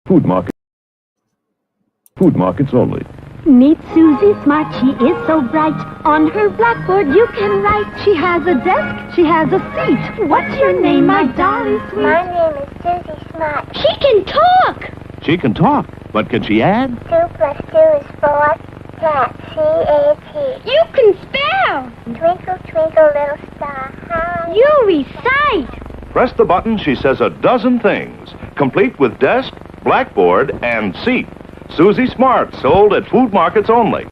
Food market. Food markets only. Meet Susie Smart, she is so bright. On her blackboard you can write. She has a desk, she has a seat. What's your name, my dolly sweet? My name is Susie Smart. She can talk! She can talk, but can she add? 2 plus 2 is 4. Cat, C-A-T. You can spell! Twinkle, twinkle, little star, how You recite! Press the button, she says a dozen things, complete with desk, blackboard, and seat. Susie Smart, sold at food markets only.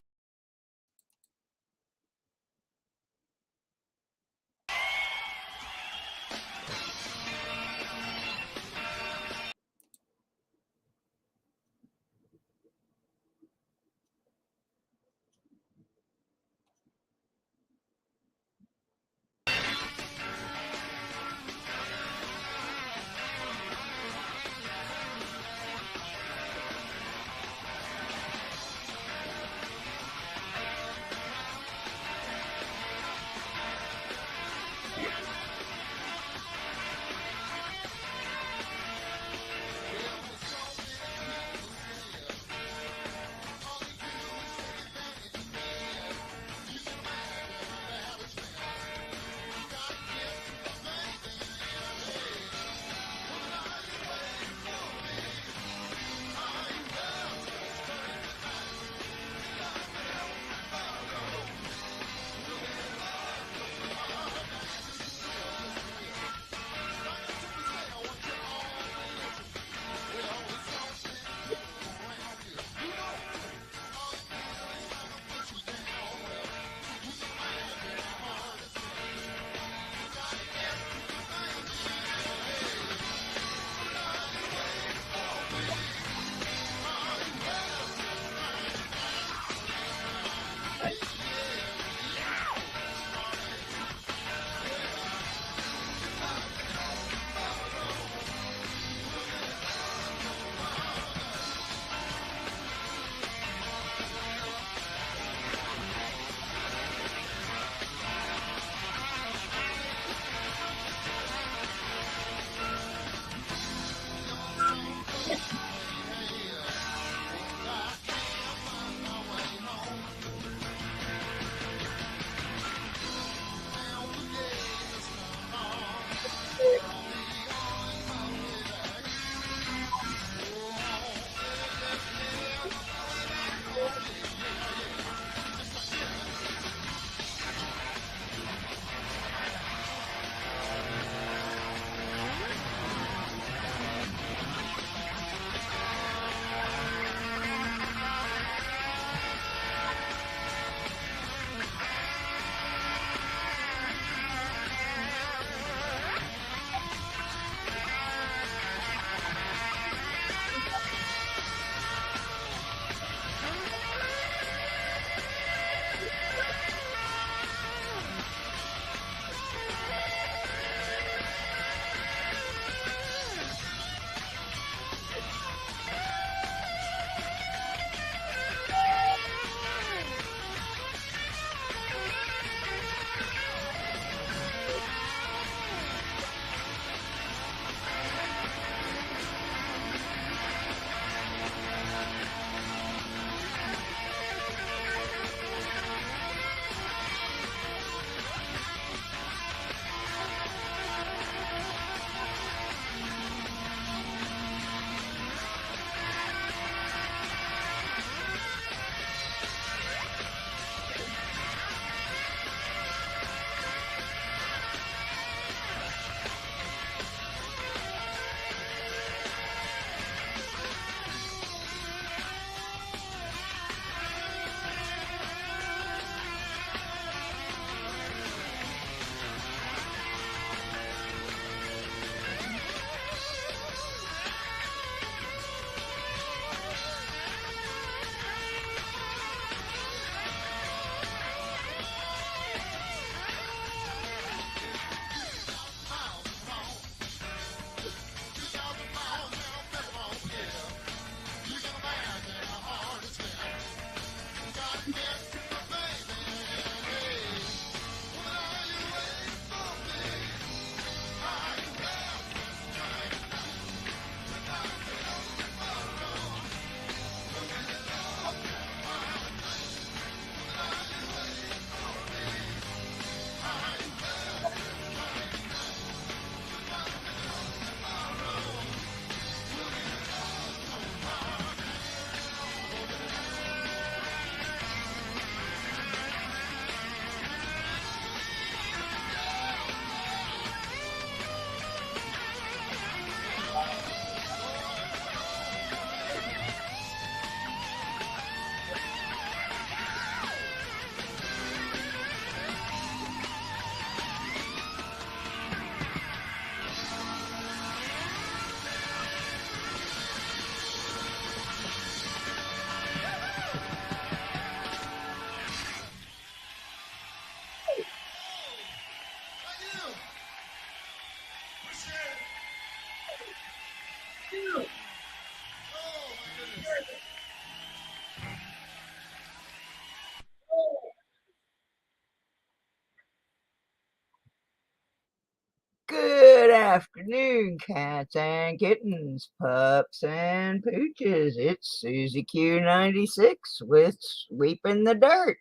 afternoon, cats and kittens, pups and pooches. It's Susie Q96 with Sweepin' the Dirt.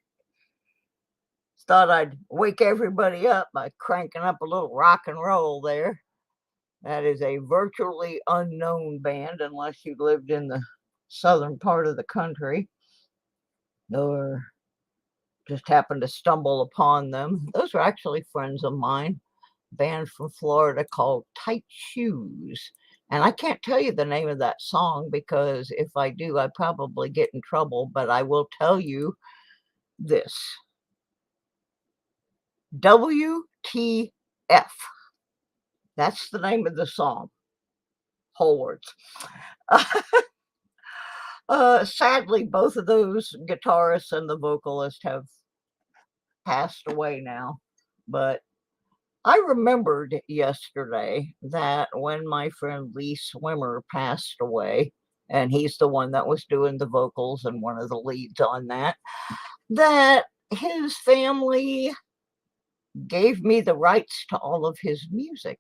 Thought I'd wake everybody up by cranking up a little rock and roll there. That is a virtually unknown band unless you lived in the southern part of the country or just happened to stumble upon them. Those are actually friends of mine. Band from Florida called Tight Shoes. And I can't tell you the name of that song because if I do, I probably get in trouble, but I will tell you this. WTF. That's the name of the song. Whole words. Sadly, both of those guitarists and the vocalist have passed away now, but I remembered yesterday that when my friend Lee Swimmer passed away, and he's the one that was doing the vocals and one of the leads on that, that his family gave me the rights to all of his music.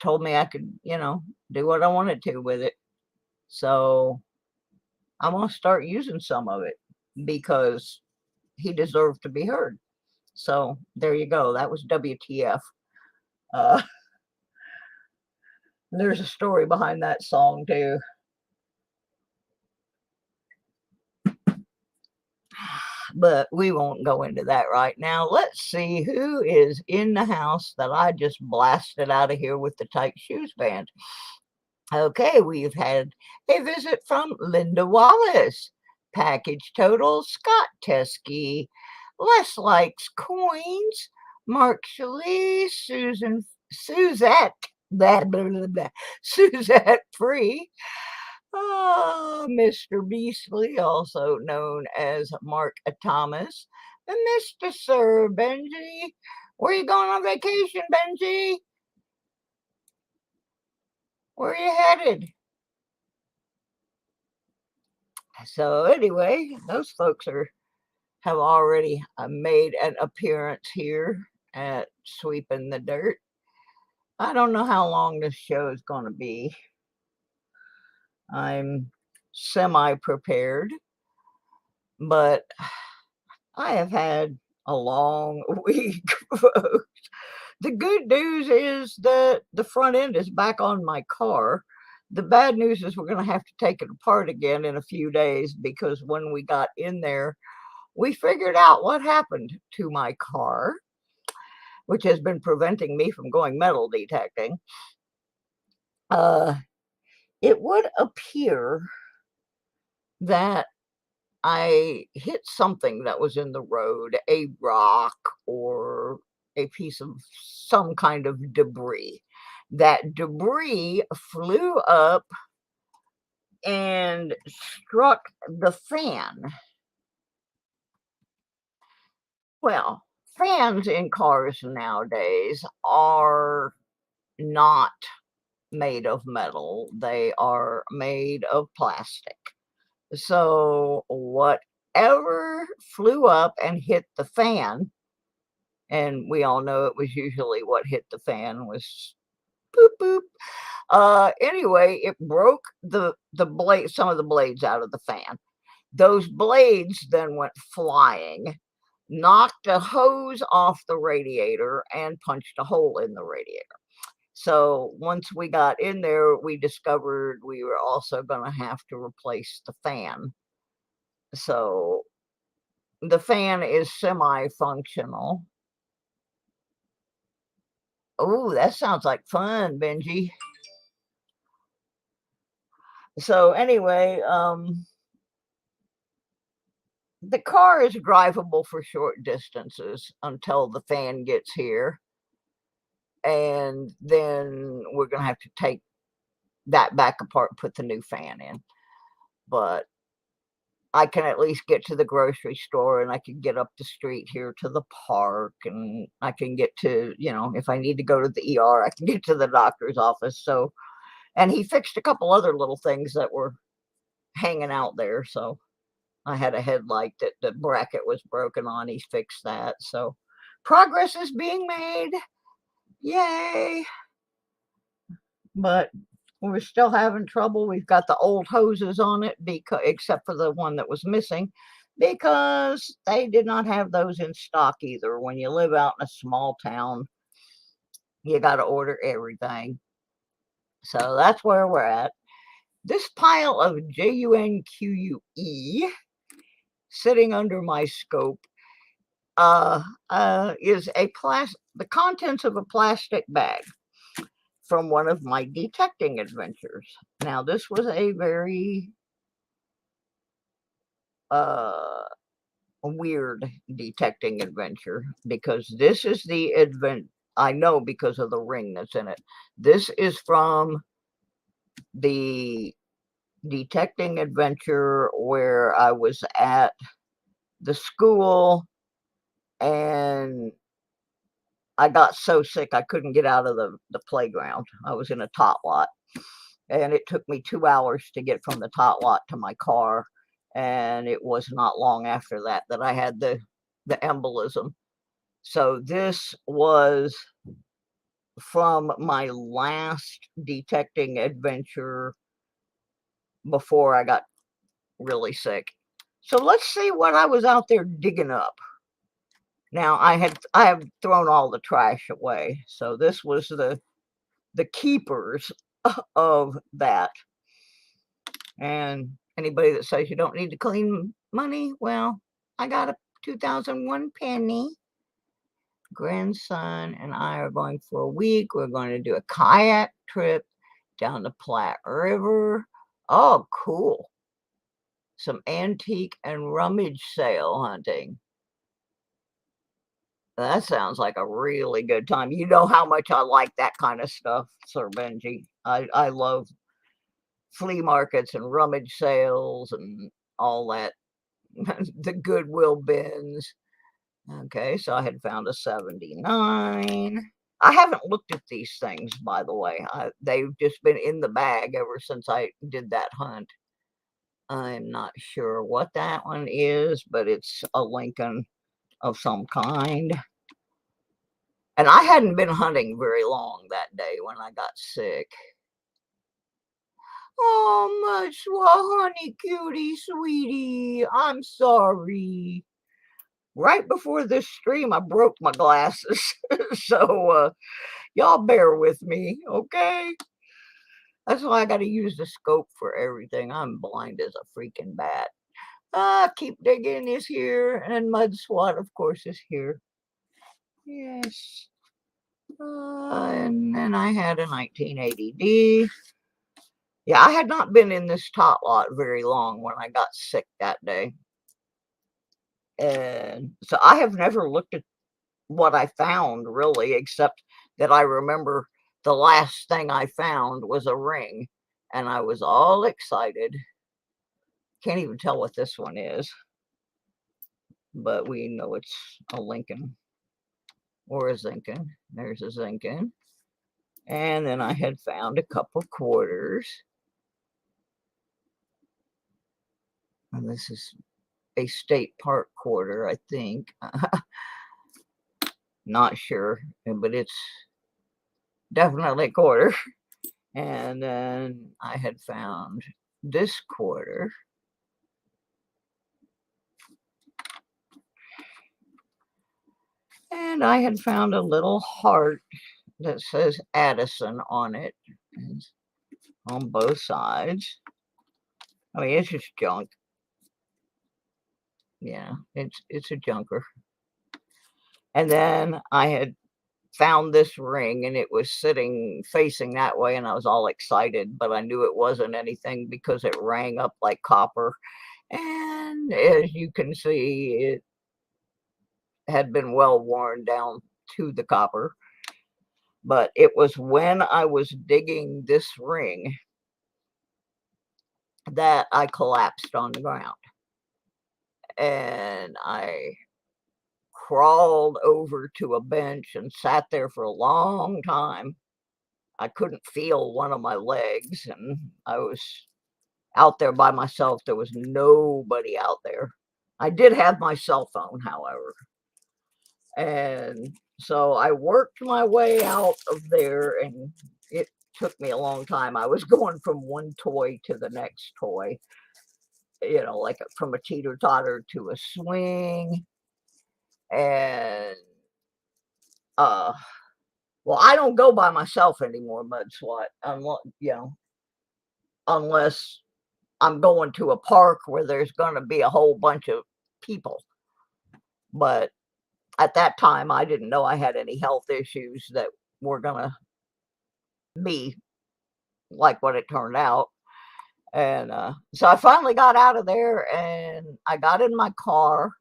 Told me I could, do what I wanted to with it. So I'm going to start using some of it because he deserved to be heard. So there you go. That was WTF. There's a story behind that song too. But we won't go into that right now. Let's see who is in the house that I just blasted out of here with the Tight Shoes Band. Okay, we've had a visit from Linda Wallace. Package total, Scott Teskey. Les Likes Coins, Mark Shelley, Suzette, blah, blah, blah, blah, Suzette Free, Mr. Beasley, also known as Mark Thomas, and Mr. Sir Benji. Where are you going on vacation, Benji? Where are you headed? So anyway, those folks have already made an appearance here at Sweepin' the Dirt. I don't know how long this show is going to be. I'm semi-prepared, but I have had a long week, folks. The good news is that the front end is back on my car. The bad news is we're going to have to take it apart again in a few days because when we got in there, we figured out what happened to my car, which has been preventing me from going metal detecting. It would appear that I hit something that was in the road, a rock or a piece of some kind of debris. That debris flew up and struck the fan. Well, fans in cars nowadays are not made of metal. They are made of plastic. So whatever flew up and hit the fan, and we all know it was usually what hit the fan was boop, boop. Anyway, it broke the blade, some of the blades out of the fan. Those blades then went flying, knocked a hose off the radiator and punched a hole in the radiator. So once we got in there, we discovered we were also going to have to replace the fan. So the fan is semi-functional. Oh, that sounds like fun, Benji. So anyway, the car is drivable for short distances until the fan gets here. And then we're going to have to take that back apart and put the new fan in. But I can at least get to the grocery store and I can get up the street here to the park and I can get to, if I need to go to the ER, I can get to the doctor's office. So, and he fixed a couple other little things that were hanging out there. So I had a headlight that the bracket was broken on. He fixed that. So progress is being made. Yay! But we're still having trouble. We've got the old hoses on it, because except for the one that was missing, because they did not have those in stock either. When you live out in a small town, you got to order everything. So that's where we're at. This pile of JUNQUE sitting under my scope is the contents of a plastic bag from one of my detecting adventures. Now, this was a very weird detecting adventure, because this is the I know because of the ring that's in it. This is from the detecting adventure where I was at the school and I got so sick I couldn't get out of the playground. I was in a tot lot, and it took me 2 hours to get from the tot lot to my car, and it was not long after that that I had the embolism. So this was from my last detecting adventure before I got really sick. So let's see what I was out there digging up. Now, I have thrown all the trash away, so this was the keepers of that. And anybody that says you don't need to clean money, well, I got a 2001 penny. Grandson and I are going for a week. We're going to do a kayak trip down the Platte River. Oh, cool. Some antique and rummage sale hunting. That sounds like a really good time. You know how much I like that kind of stuff, Sir Benji. I love flea markets and rummage sales and all that. The Goodwill bins. Okay, so I had found a 79. I haven't looked at these things, by the way. They've just been in the bag ever since I did that hunt. I'm not sure what that one is, but it's a Lincoln of some kind. And I hadn't been hunting very long that day when I got sick. Oh, Mushwa, honey, cutie, sweetie, I'm sorry. Right before this stream, I broke my glasses. So, y'all bear with me, okay? That's why I got to use the scope for everything. I'm blind as a freaking bat. Keep Digging is here, and Mud Swat, of course, is here. Yes. And then I had a 1980D. Yeah, I had not been in this tot lot very long when I got sick that day. And so I have never looked at what I found, really, except that I remember the last thing I found was a ring, and I was all excited. Can't even tell what this one is, but we know it's a Lincoln or a Zinkin. There's a Zinkin. And then I had found a couple quarters. And this is a state park quarter, I think. Not sure, but it's definitely a quarter. And then I had found this quarter. And I had found a little heart that says Addison on it, on both sides. I mean, it's just junk. Yeah, it's a junker. And then I had found this ring, and it was sitting facing that way, and I was all excited, but I knew it wasn't anything because it rang up like copper. And as you can see, it had been well worn down to the copper. But it was when I was digging this ring that I collapsed on the ground. And I crawled over to a bench and sat there for a long time. I couldn't feel one of my legs, and I was out there by myself. There was nobody out there. I did have my cell phone, however. And So I worked my way out of there, and it took me a long time. I was going from one toy to the next toy, like from a teeter-totter to a swing. And well, I don't go by myself anymore, Mud Swat, unless I'm going to a park where there's going to be a whole bunch of people. But at that time, I didn't know I had any health issues that were going to be like what it turned out. And so I finally got out of there, and I got in my car,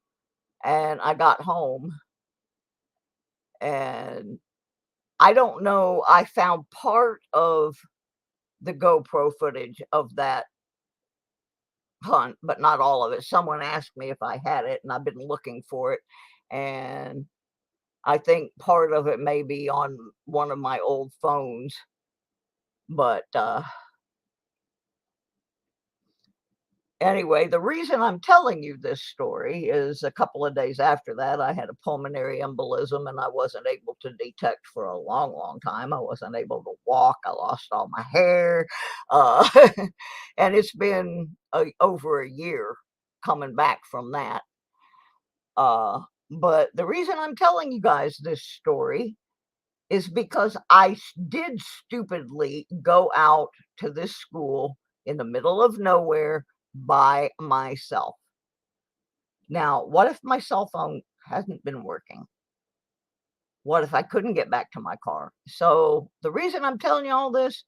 and I got home. And I don't know, I found part of the GoPro footage of that hunt, but not all of it. Someone asked me if I had it, and I've been looking for it. And I think part of it may be on one of my old phones. But anyway, the reason I'm telling you this story is a couple of days after that, I had a pulmonary embolism, and I wasn't able to detect for a long, long time. I wasn't able to walk. I lost all my hair. And it's been over a year coming back from that. But the reason I'm telling you guys this story is because I did stupidly go out to this school in the middle of nowhere by myself. Now, what if my cell phone hasn't been working? What if I couldn't get back to my car? So the reason I'm telling you all this,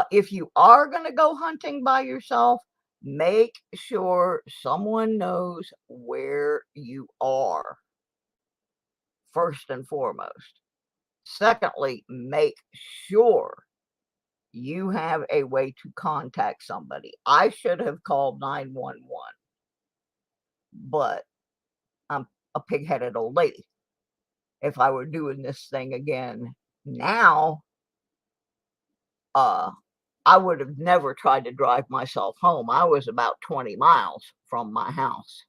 if you are going to go hunting by yourself, make sure someone knows where you are, first and foremost. Secondly, make sure you have a way to contact somebody. I should have called 911, but I'm a pig-headed old lady. If I were doing this thing again now, I would have never tried to drive myself home. I was about 20 miles from my house.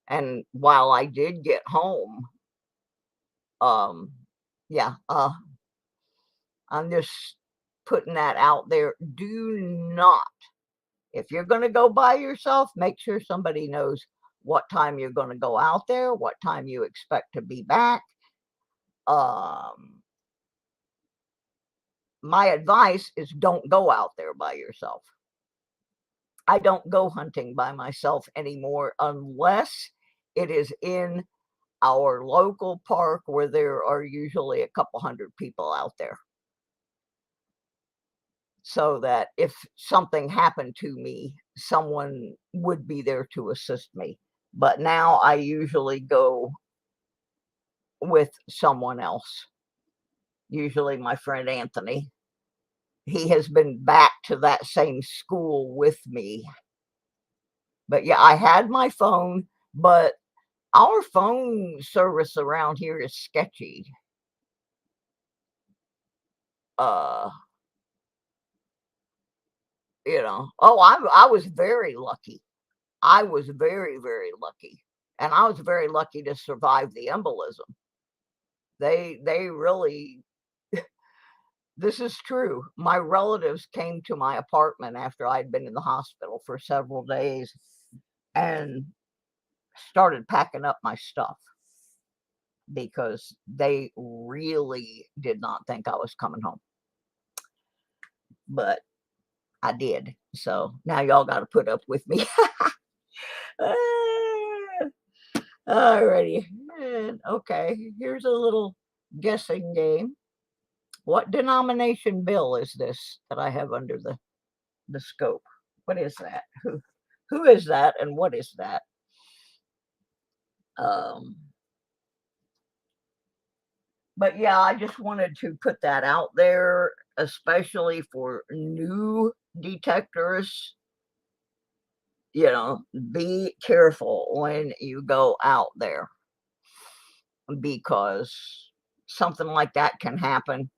And while I did get home, yeah, I'm just putting that out there. Do not, if you're going to go by yourself, make sure somebody knows what time you're going to go out there, what time you expect to be back. My advice is don't go out there by yourself. I don't go hunting by myself anymore unless it is in our local park where there are usually a couple hundred people out there. So that if something happened to me, someone would be there to assist me. But now I usually go with someone else, usually my friend Anthony. He has been back to that same school with me. But yeah, I had my phone, but our phone service around here is sketchy. I was very lucky. I was very, very lucky. And I was very lucky to survive the embolism. They really, this is true. My relatives came to my apartment after I'd been in the hospital for several days and started packing up my stuff because they really did not think I was coming home. But I did. So now y'all got to put up with me. Alrighty. Okay, here's a little guessing game. What denomination bill is this that I have under the scope? What is that? Who is that and what is that? But yeah, I just wanted to put that out there, especially for new detectors. Be careful when you go out there because something like that can happen.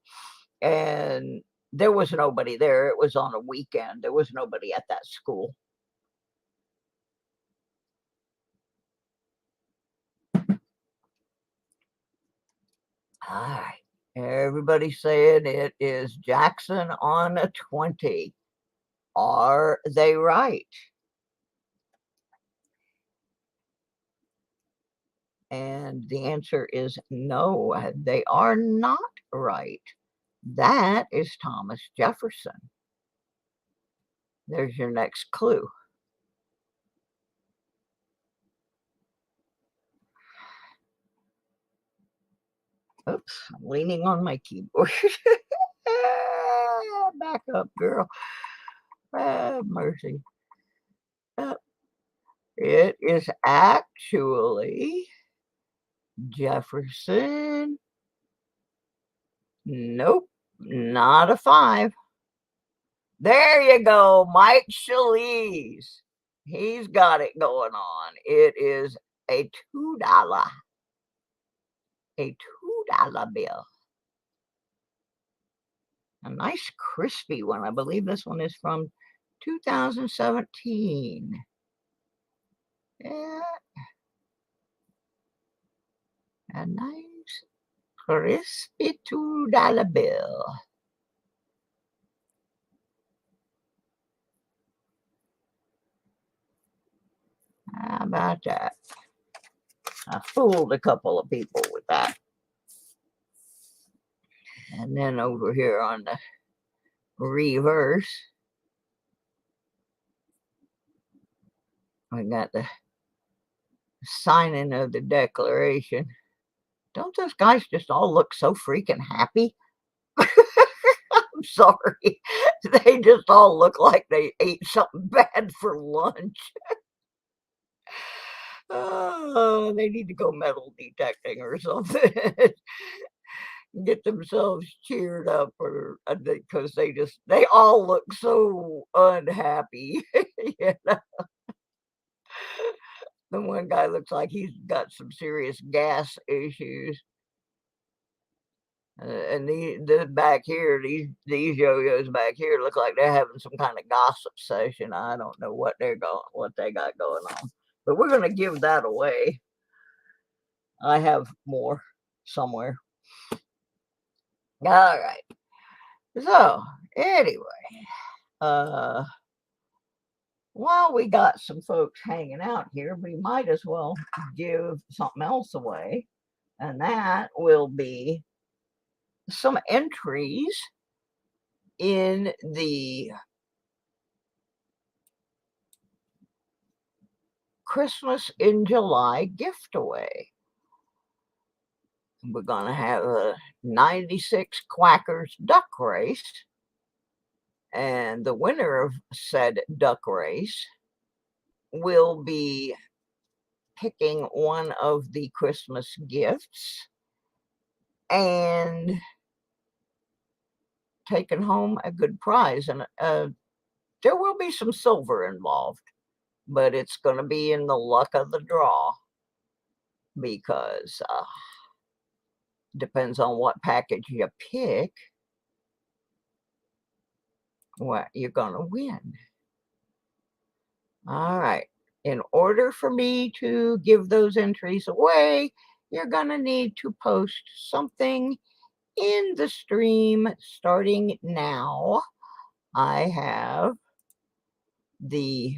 And there was nobody there. It was on a weekend. There was nobody at that school. All right. Everybody saying it is Jackson on a 20. Are they right? And the answer is no, they are not right. That is Thomas Jefferson. There's your next clue. Oops, I'm leaning on my keyboard. Back up, girl. Mercy. It is actually Jefferson. Nope, not a 5. There you go, Mike Schlese. He's got it going on. It is a $2. A $2 bill. A nice crispy one. I believe this one is from 2017. Yeah. A nice crispy $2 bill. How about that? I fooled a couple of people with that. And then over here on the reverse, we got the signing of the Declaration. Don't those guys just all look so freaking happy? I'm sorry. They just all look like they ate something bad for lunch. Oh, they need to go metal detecting or something. Get themselves cheered up, or because they all look so unhappy. You know? The one guy looks like he's got some serious gas issues. And the back here, these yo-yos back here look like they're having some kind of gossip session. I don't know what they got going on, but we're gonna give that away. I have more somewhere. All right. So anyway, while we got some folks hanging out here, we might as well give something else away, and that will be some entries in the Christmas in July gift away. We're going to have a 96 Quackers Duck Race, and the winner of said duck race will be picking one of the Christmas gifts and taking home a good prize. And there will be some silver involved, but it's going to be in the luck of the draw, because depends on what package you pick, what you're going to win. All right. In order for me to give those entries away, you're going to need to post something in the stream starting now. I have the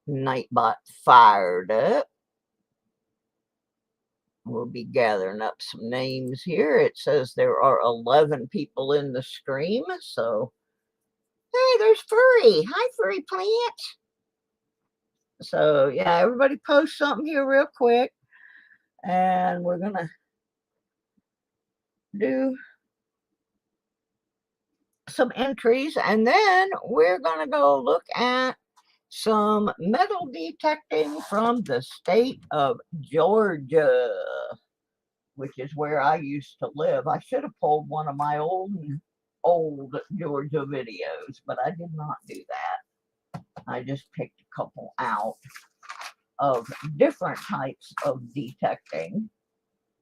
Nightbot fired up. We'll be gathering up some names here. It says there are 11 people in the stream. So, hey, there's Furry. Hi, Furry Plant. So, yeah, everybody post something here real quick. And we're going to do some entries. And then we're going to go look at some metal detecting from the state of Georgia, which is where I used to live. I should have pulled one of my old Georgia videos, but I did not do that. I just picked a couple out of different types of detecting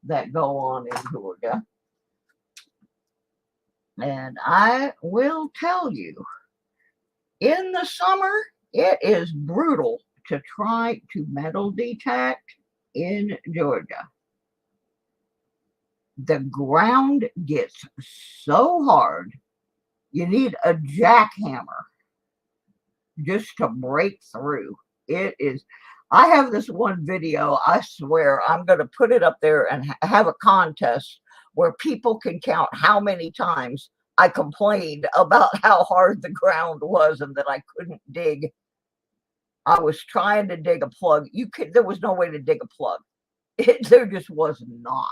that go on in Georgia. And I will tell you, in the summer, it is brutal to try to metal detect in Georgia. the ground gets so hard, you need a jackhammer just to break through. It is. I have this one video, I swear, I'm going to put it up there and have a contest where people can count how many times I complained about how hard the ground was and that I couldn't dig. I was trying to dig a plug. There was no way to dig a plug. There just was not.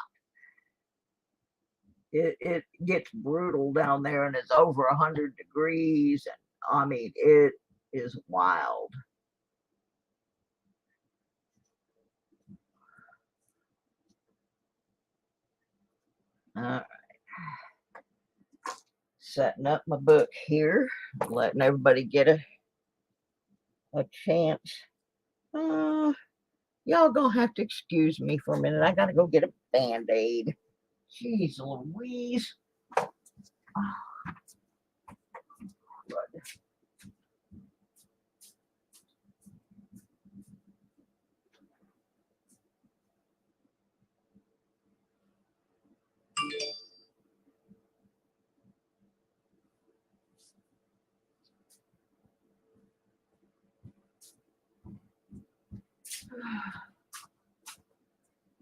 It gets brutal down there, and it's over 100 degrees. And I mean, it is wild. All right. Setting up my book here, letting everybody get a chance. Y'all gonna have to excuse me for a minute. I gotta go get a Band-Aid. Jeez Louise.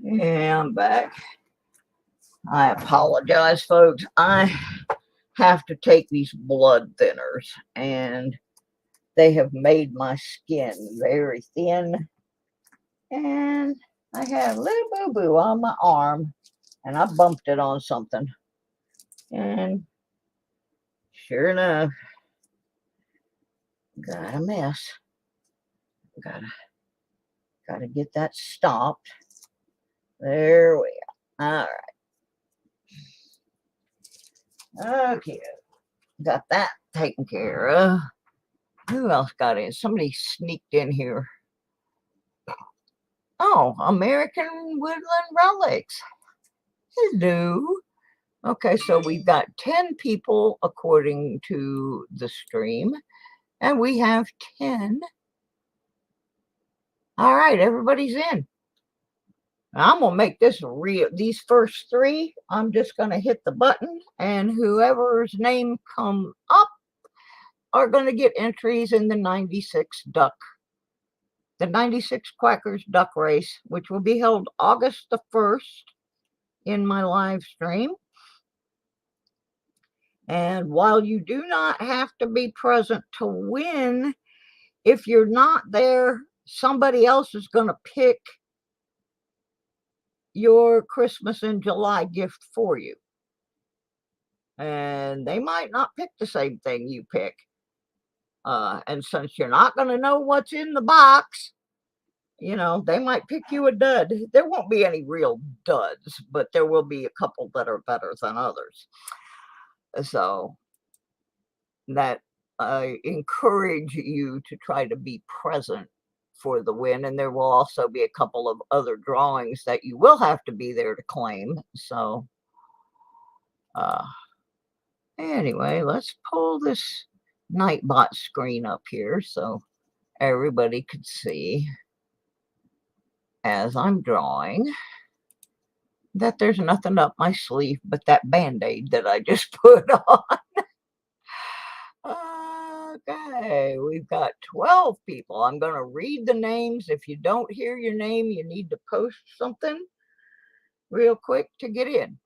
Yeah, I'm back. I apologize, folks. I have to take these blood thinners, and they have made my skin very thin. And I have a little boo-boo on my arm, and I bumped it on something. And sure enough, got a mess. Gotta get that stopped. There we are. All right. Okay. Got that taken care of. Who else got in? Somebody sneaked in here. Oh, American Woodland Relics. Hello. Okay, so we've got 10 people according to the stream, and we have 10. All right, everybody's in. I'm going to make this real. These first 3, I'm just going to hit the button, and whoever's name come up are going to get entries in the 96 Quackers Duck Race, which will be held August the 1st in my live stream. And while you do not have to be present to win, if you're not there, somebody else is going to pick your Christmas in July gift for you. And they might not pick the same thing you pick. And since you're not going to know what's in the box, you know, they might pick you a dud. There won't be any real duds, but there will be a couple that are better than others. So that I encourage you to try to be present for the win. And there will also be a couple of other drawings that you will have to be there to claim. So anyway, let's pull this Nightbot screen up here so everybody could see as I'm drawing that there's nothing up my sleeve but that Band-Aid that I just put on. Okay, we've got 12 people. I'm going to read the names. If you don't hear your name, you need to post something real quick to get in.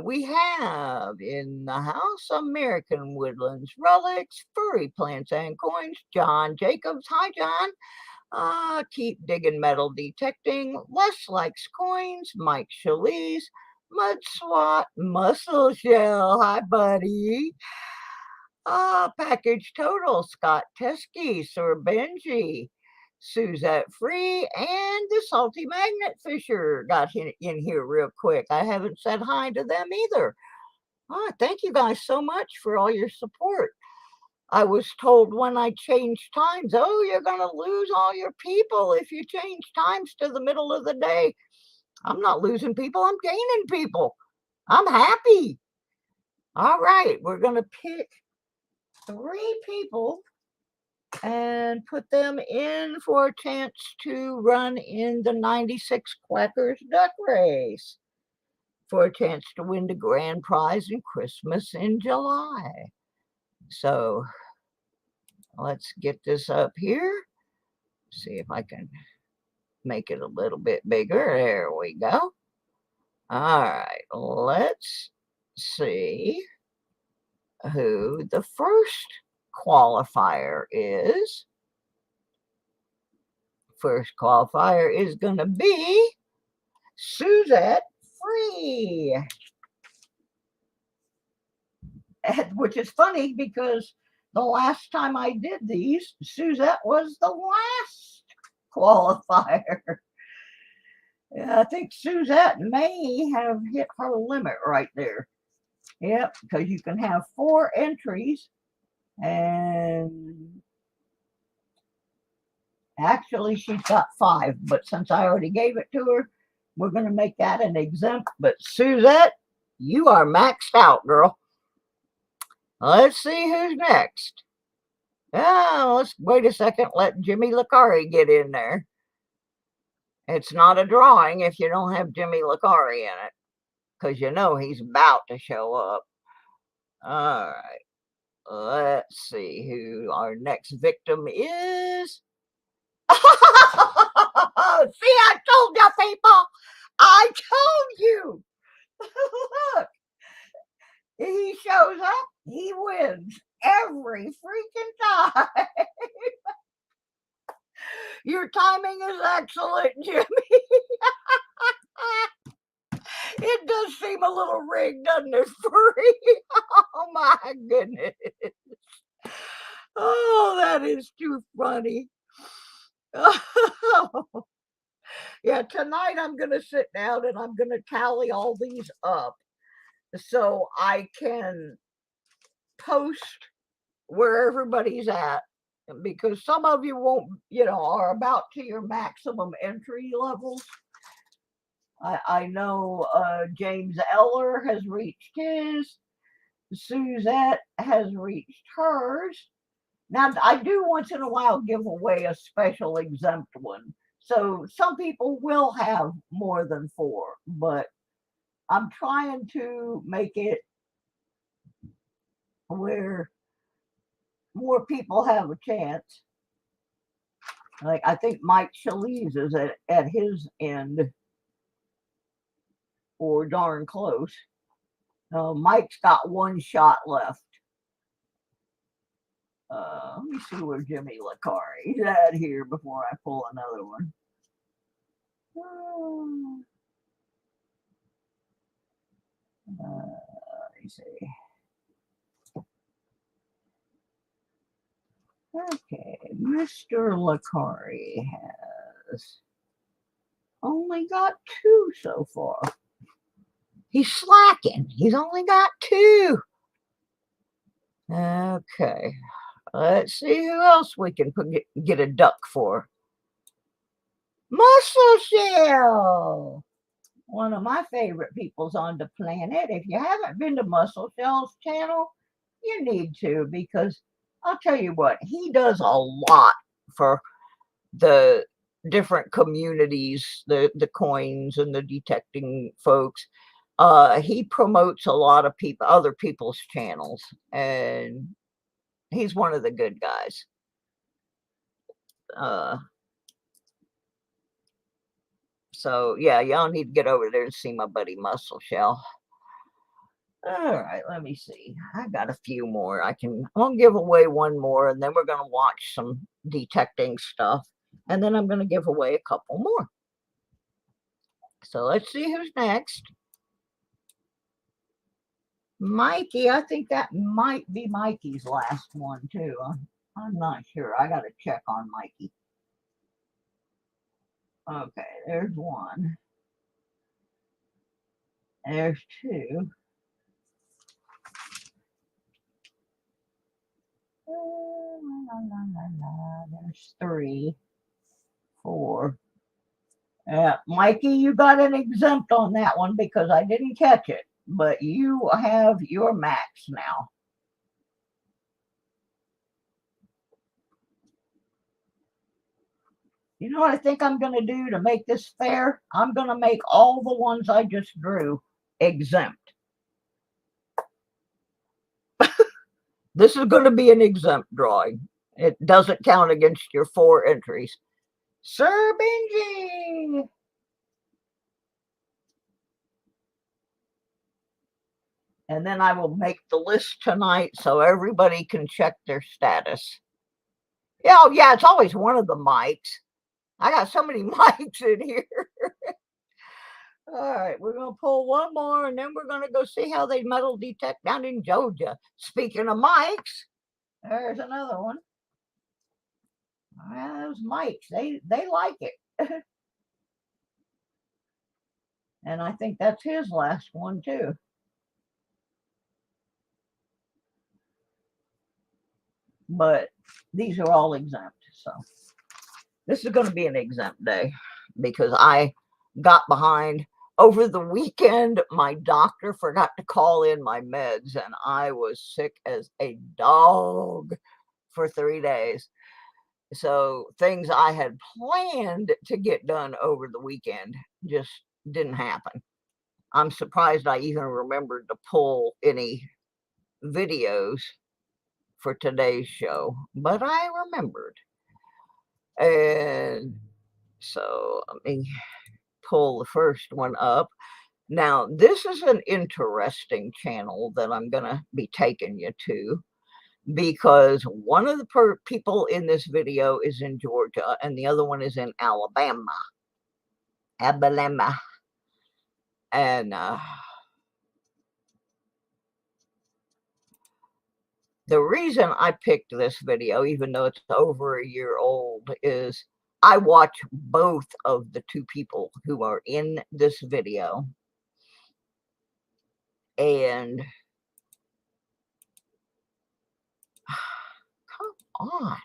We have in the house American Woodlands Relics, Furry Plants and Coins, John Jacobs. Hi, John. Keep Digging Metal Detecting, Les Likes Coins, Mike Shalise, Mud Swat, Muscle Shell. Hi, buddy. Package Total, Scott Teskey, Sir Benji, Suzette Free, and the Salty Magnet Fisher got in here real quick. I haven't said hi to them either. Thank you guys so much for all your support. I was told when I changed times, oh, you're going to lose all your people if you change times to the middle of the day. I'm not losing people. I'm gaining people. I'm happy. All right, we're going to pick 3 people and put them in for a chance to run in the 96 Quackers Duck Race for a chance to win the grand prize in Christmas in July. So let's get this up here. See if I can make it a little bit bigger. There we go. All right, let's see who the first qualifier is. First qualifier is going to be Suzette Free. Which is funny because the last time I did these, Suzette was the last qualifier. Yeah, I think Suzette may have hit her limit right there. Yep, because you can have 4 entries, and actually she's got 5, but since I already gave it to her, we're going to make that an exempt. But Suzette, you are maxed out, girl. Let's see who's next. Let's wait a second. Let Jimmy Licari get in there. It's not a drawing if you don't have Jimmy Licari in it, because you know he's about to show up. All right. Let's see who our next victim is. See, I told you, people. I told you. Look. He shows up, he wins every freaking time. Your timing is excellent, Jimmy. It does seem a little rigged, doesn't it, Free? Oh, my goodness. Oh, that is too funny. Yeah, tonight I'm going to sit down and I'm going to tally all these up so I can post where everybody's at, because some of you won't, are about to your maximum entry levels. I know James Eller has reached his. Suzette has reached hers. Now, I do once in a while give away a special exempt one. So some people will have more than 4, but I'm trying to make it where more people have a chance. Like, I think Mike Chaliz is at his end, or darn close. Mike's got 1 shot left. Let me see where Jimmy Licari is at here before I pull another one. Let me see. Okay, Mr. Licari has only got 2 so far. He's slacking. He's only got 2. Okay, let's see who else we can get a duck for. Muscle Shell, one of my favorite peoples on the planet. If you haven't been to Muscle Shell's channel, you need to, because I'll tell you what, he does a lot for the different communities, the coins and the detecting folks. He promotes a lot of other people's channels, and he's one of the good guys. So yeah, y'all need to get over there and see my buddy Muscle Shell. All right, let me see. I got a few more. I'll give away 1 more, and then we're going to watch some detecting stuff, and then I'm going to give away a couple more. So let's see who's next. Mikey, I think that might be Mikey's last one too. I'm not sure. I got to check on Mikey. Okay, there's 1. There's 2. There's 3, 4. Mikey, you got an exempt on that one because I didn't catch it, but you have your max now. You know what I think I'm going to do to make this fair? I'm going to make all the ones I just drew exempt. This is going to be an exempt drawing. It doesn't count against your 4 entries. Sir Benji! And then I will make the list tonight so everybody can check their status. Yeah, oh, yeah, it's always one of the mics. I got so many mics in here. All right, we're going to pull one more, and then we're going to go see how they metal detect down in Georgia. Speaking of mics, there's another one. Those mics, they like it. And I think that's his last one, too. But these are all exempt, so this is going to be an exempt day because I got behind. Over the weekend, my doctor forgot to call in my meds, and I was sick as a dog for 3 days. So things I had planned to get done over the weekend just didn't happen. I'm surprised I even remembered to pull any videos for today's show, but I remembered. And so let me pull the first one up. Now, this is an interesting channel that I'm going to be taking you to because one of the people in this video is in Georgia and the other one is in Alabama. And the reason I picked this video, even though it's over a year old, is I watch both of the 2 people who are in this video. And come on.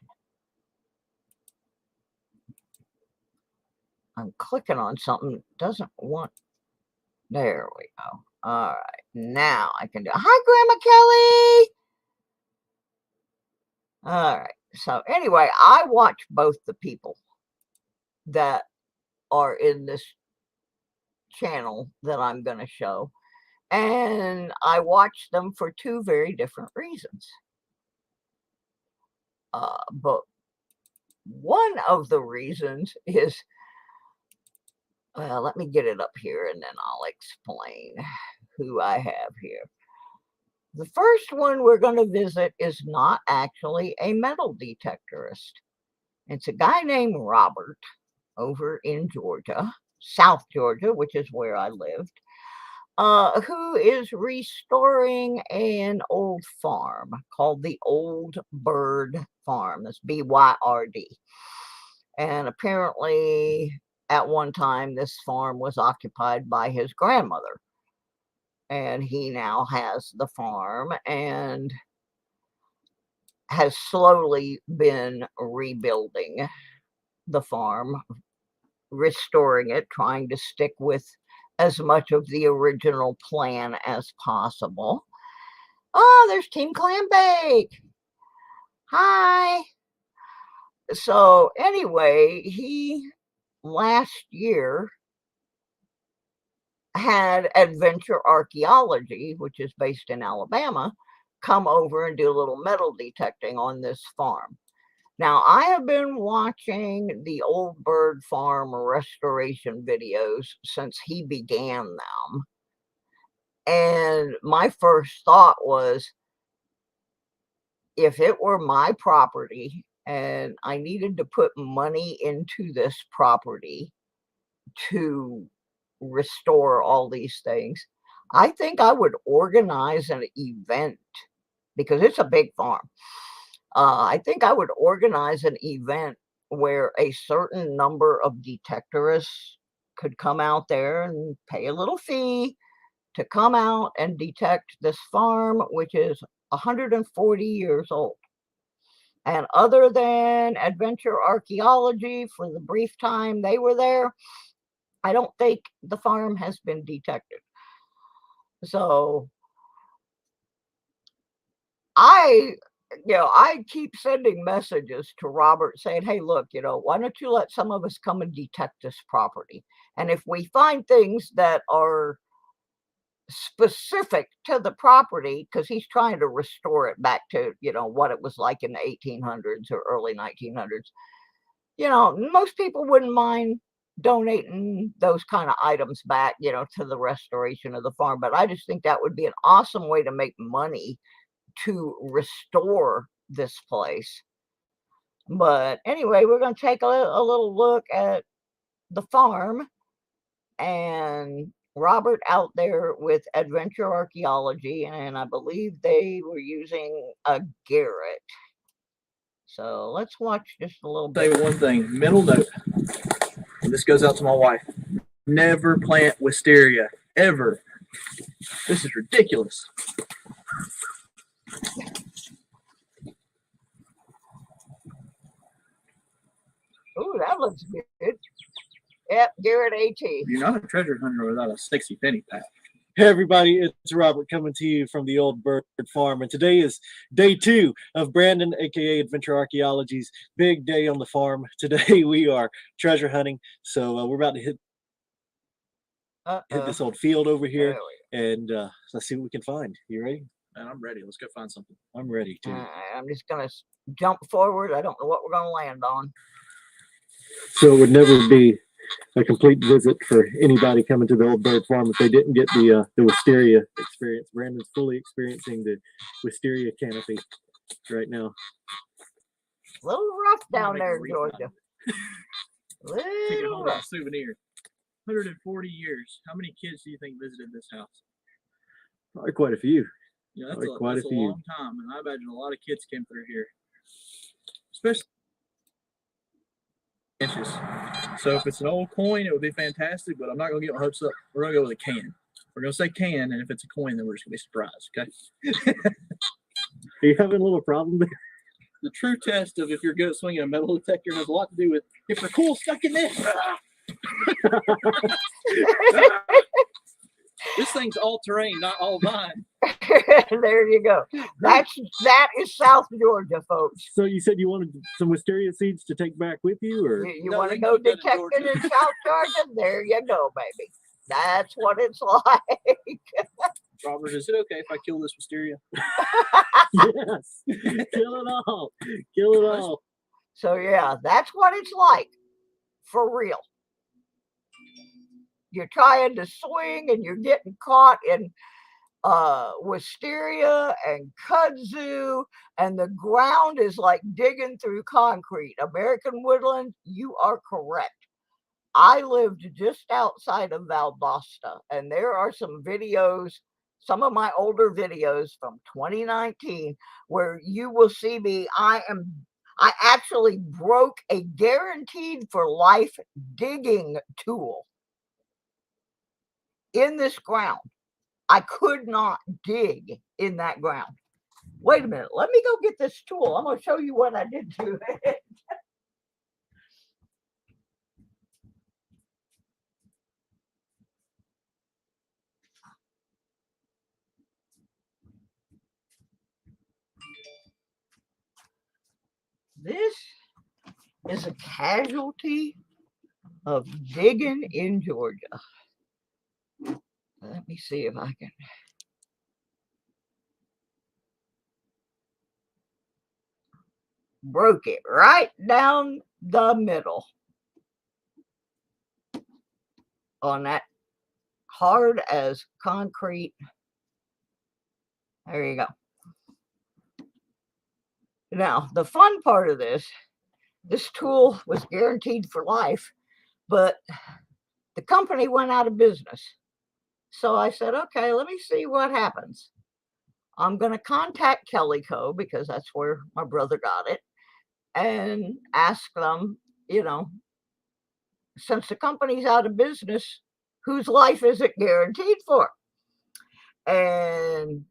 I'm clicking on something that doesn't want. There we go. All right. Now I can do. Hi, Grandma Kelly. All right. So anyway, I watch both the people that are in this channel that I'm going to show. And I watch them for 2 very different reasons. But one of the reasons is, well, let me get it up here and then I'll explain who I have here. The first one we're going to visit is not actually a metal detectorist. It's a guy named Robert over in Georgia, South Georgia, which is where I lived, who is restoring an old farm called the Old Bird Farm. That's BYRD. And apparently, at one time, this farm was occupied by his grandmother. And he now has the farm and has slowly been rebuilding the farm, restoring it, trying to stick with as much of the original plan as possible. Oh, there's Team Clambake. Hi. So anyway, he last year had Adventure Archaeology, which is based in Alabama, come over and do a little metal detecting on this farm. Now, I have been watching the Old Bird Farm restoration videos since he began them. And my first thought was, if it were my property and I needed to put money into this property to restore all these things, I think I would organize an event because it's a big farm. I think I would organize an event where a certain number of detectorists could come out there and pay a little fee to come out and detect this farm, which is 140 years old. And other than Adventure Archaeology, for the brief time they were there, I don't think the farm has been detected. So I keep sending messages to Robert saying, hey, look, why don't you let some of us come and detect this property? And if we find things that are specific to the property because he's trying to restore it back to, what it was like in the 1800s or early 1900s. Most people wouldn't mind donating those kind of items back, to the restoration of the farm. But I just think that would be an awesome way to make money to restore this place. But anyway, we're going to take a little look at the farm, and Robert out there with Adventure Archaeology, and I believe they were using a Garrett. So let's watch just a little bit. Say one thing, mental note. This goes out to my wife. Never plant wisteria, ever. This is ridiculous. Ooh, that looks good. Yep, Garrett AT. You're not a treasure hunter without a 60 penny pack. Hey everybody, it's Robert coming to you from the Old Bird Farm, and today is day 2 of Brandon, aka Adventure Archaeology's big day on the farm. Today we are treasure hunting, so we're about to hit this old field over here, and let's see what we can find. You ready? Man, I'm ready. Let's go find something. I'm ready too. I'm just gonna jump forward. I don't know what we're gonna land on. So it would never be a complete visit for anybody coming to the Old Bird Farm if they didn't get the wisteria experience. Brandon's fully experiencing the wisteria canopy right now. A little rough down there in Georgia. Take it home as a souvenir. 140 years. How many kids do you think visited this house? Probably quite a few. Yeah, that's a long time, and I imagine a lot of kids came through here, especially inches. So if it's an old coin, it would be fantastic, but I'm not going to get my hopes up. We're going to go with a can. We're going to say can, and if it's a coin, then we're just going to be surprised, okay? Are you having a little problem there? The true test of if you're good at swinging a metal detector has a lot to do with if the coil's stuck in this. This thing's all terrain, not all vine. There you go. That is South Georgia, folks. So you said you wanted some wisteria seeds to take back with you, or you want to go detecting in South Georgia? There you go, baby. That's what it's like. Robert, is it okay if I kill this wisteria? Yes. Kill it all. Kill it all. So yeah, that's what it's like. For real. You're trying to swing and you're getting caught in wisteria and kudzu, and the ground is like digging through concrete. American woodland, you are correct. I lived just outside of Valdosta, and there are some videos, some of my older videos from 2019, where you will see me. I actually broke a guaranteed for life digging tool in this ground. I could not dig in that ground. Wait a minute. Let me go get this tool. I'm going to show you what I did to it. This is a casualty of digging in Georgia. Let me see if I can. Broke it right down the middle on that hard as concrete. There you go. Now, the fun part of this tool was guaranteed for life, but the company went out of business. So I said, okay, let me see what happens. I'm going to contact Kelly Co. because that's where my brother got it, and ask them, since the company's out of business, whose life is it guaranteed for? And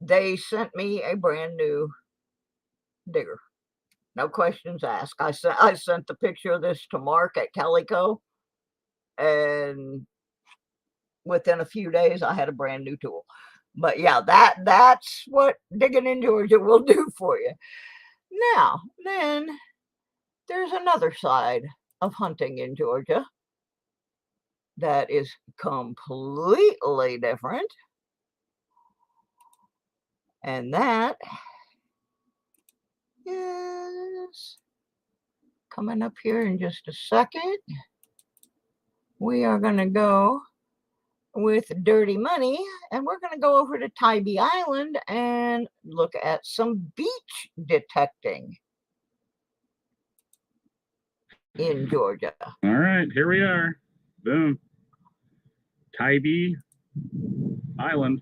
they sent me a brand new digger. No questions asked. I sent the picture of this to Mark at Calico, and within a few days I had a brand new tool. But yeah, that's what digging in Georgia will do for you. Now, then there's another side of hunting in Georgia. that is completely different. And that is coming up here in just a second. We are going to go with Dirty Money, and we're going to go over to Tybee Island and look at some beach detecting in Georgia. All right, here we are. Boom. Tybee Island.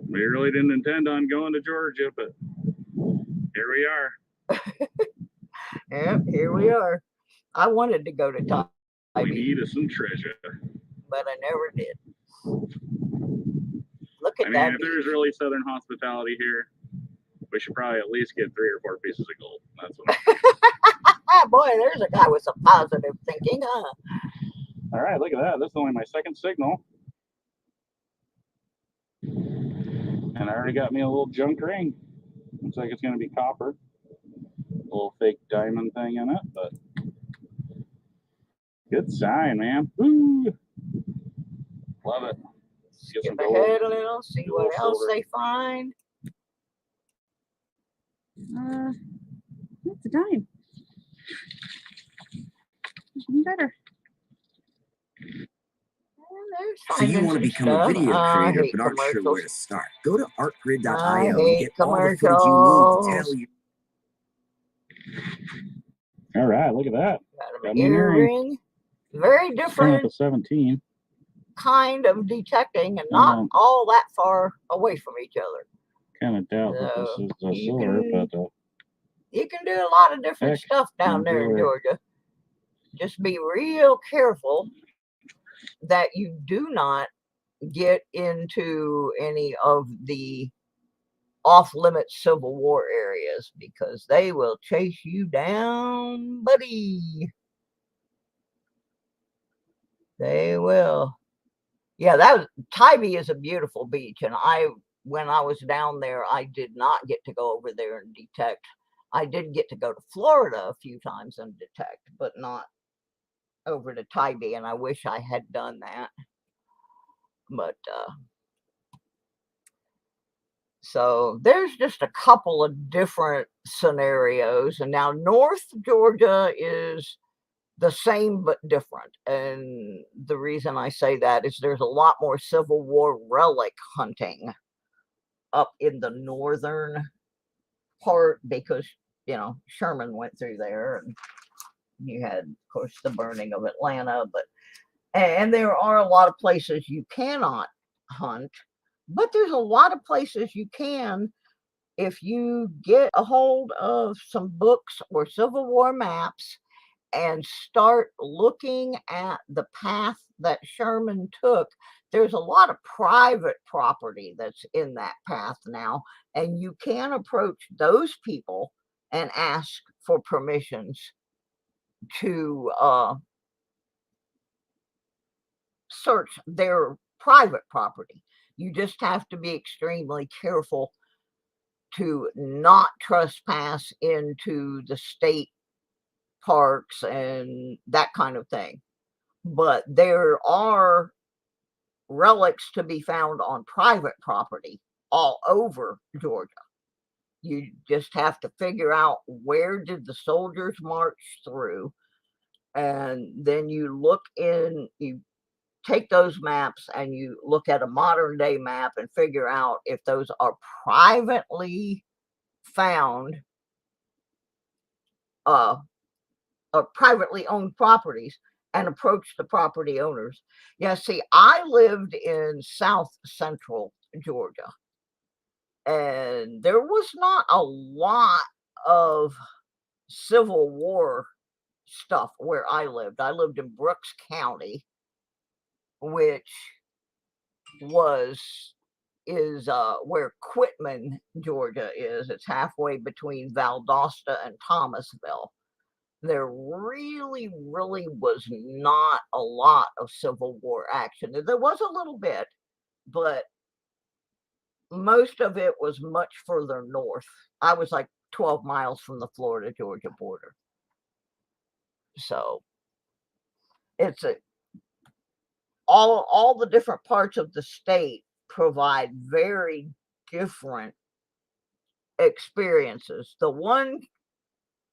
We really didn't intend on going to Georgia, but here we are. Yep, here we are. I wanted to go to Tybee. We need some treasure. But I never did. Look at I mean, that. if there's really Southern hospitality here, we should probably at least get 3 or 4 pieces of gold. That's what I'm Boy, there's a guy with some positive thinking, huh? All right, look at that. This is only my second signal. And I already got me a little junk ring. Looks like it's going to be copper. A little fake diamond thing in it, but good sign, man. Woo! Love it. Get some Skip gold. ahead a little, see Get a what little else silver. they find. That's a dime. Even better. So you want to become a video creator but aren't sure where to start? Go to artgrid.io and get all the footage you need to tell you. All right, look at that. Got an earring. Very different 17. kind of detecting and not all that far away from each other. Kind of doubt that this is the you silver, but you can do a lot of different stuff down there in Georgia. Just be real careful that you do not get into any of the off-limits Civil War areas because they will chase you down, buddy. They will. Yeah, Tybee is a beautiful beach, and when I was down there, I did not get to go over there and detect. I did get to go to Florida a few times and detect, but not over to Tybee, and I wish I had done that. But so there's just a couple of different scenarios, and now North Georgia is the same but different. And the reason I say that is there's a lot more Civil War relic hunting up in the northern part because, you know, Sherman went through there and you had, of course, the burning of Atlanta. And there are a lot of places you cannot hunt, but there's a lot of places you can if you get a hold of some books or Civil War maps and start looking at the path that Sherman took. There's a lot of private property that's in that path now, and you can approach those people and ask for permissions to search their private property. You just have to be extremely careful to not trespass into the state parks and that kind of thing. But there are relics to be found on private property all over Georgia. You just have to figure out where did the soldiers march through, and then you take those maps and you look at a modern day map and figure out if those are privately found privately owned properties and approach the property owners. Yeah, see, I lived in South Central Georgia, and there was not a lot of Civil War stuff where I lived. I lived in Brooks County, which is where Quitman, Georgia is. It's halfway between Valdosta and Thomasville. There really was not a lot of Civil War action. There was a little bit, but most of it was much further north. I was like 12 miles from the Florida-Georgia border. So all the different parts of the state provide very different experiences.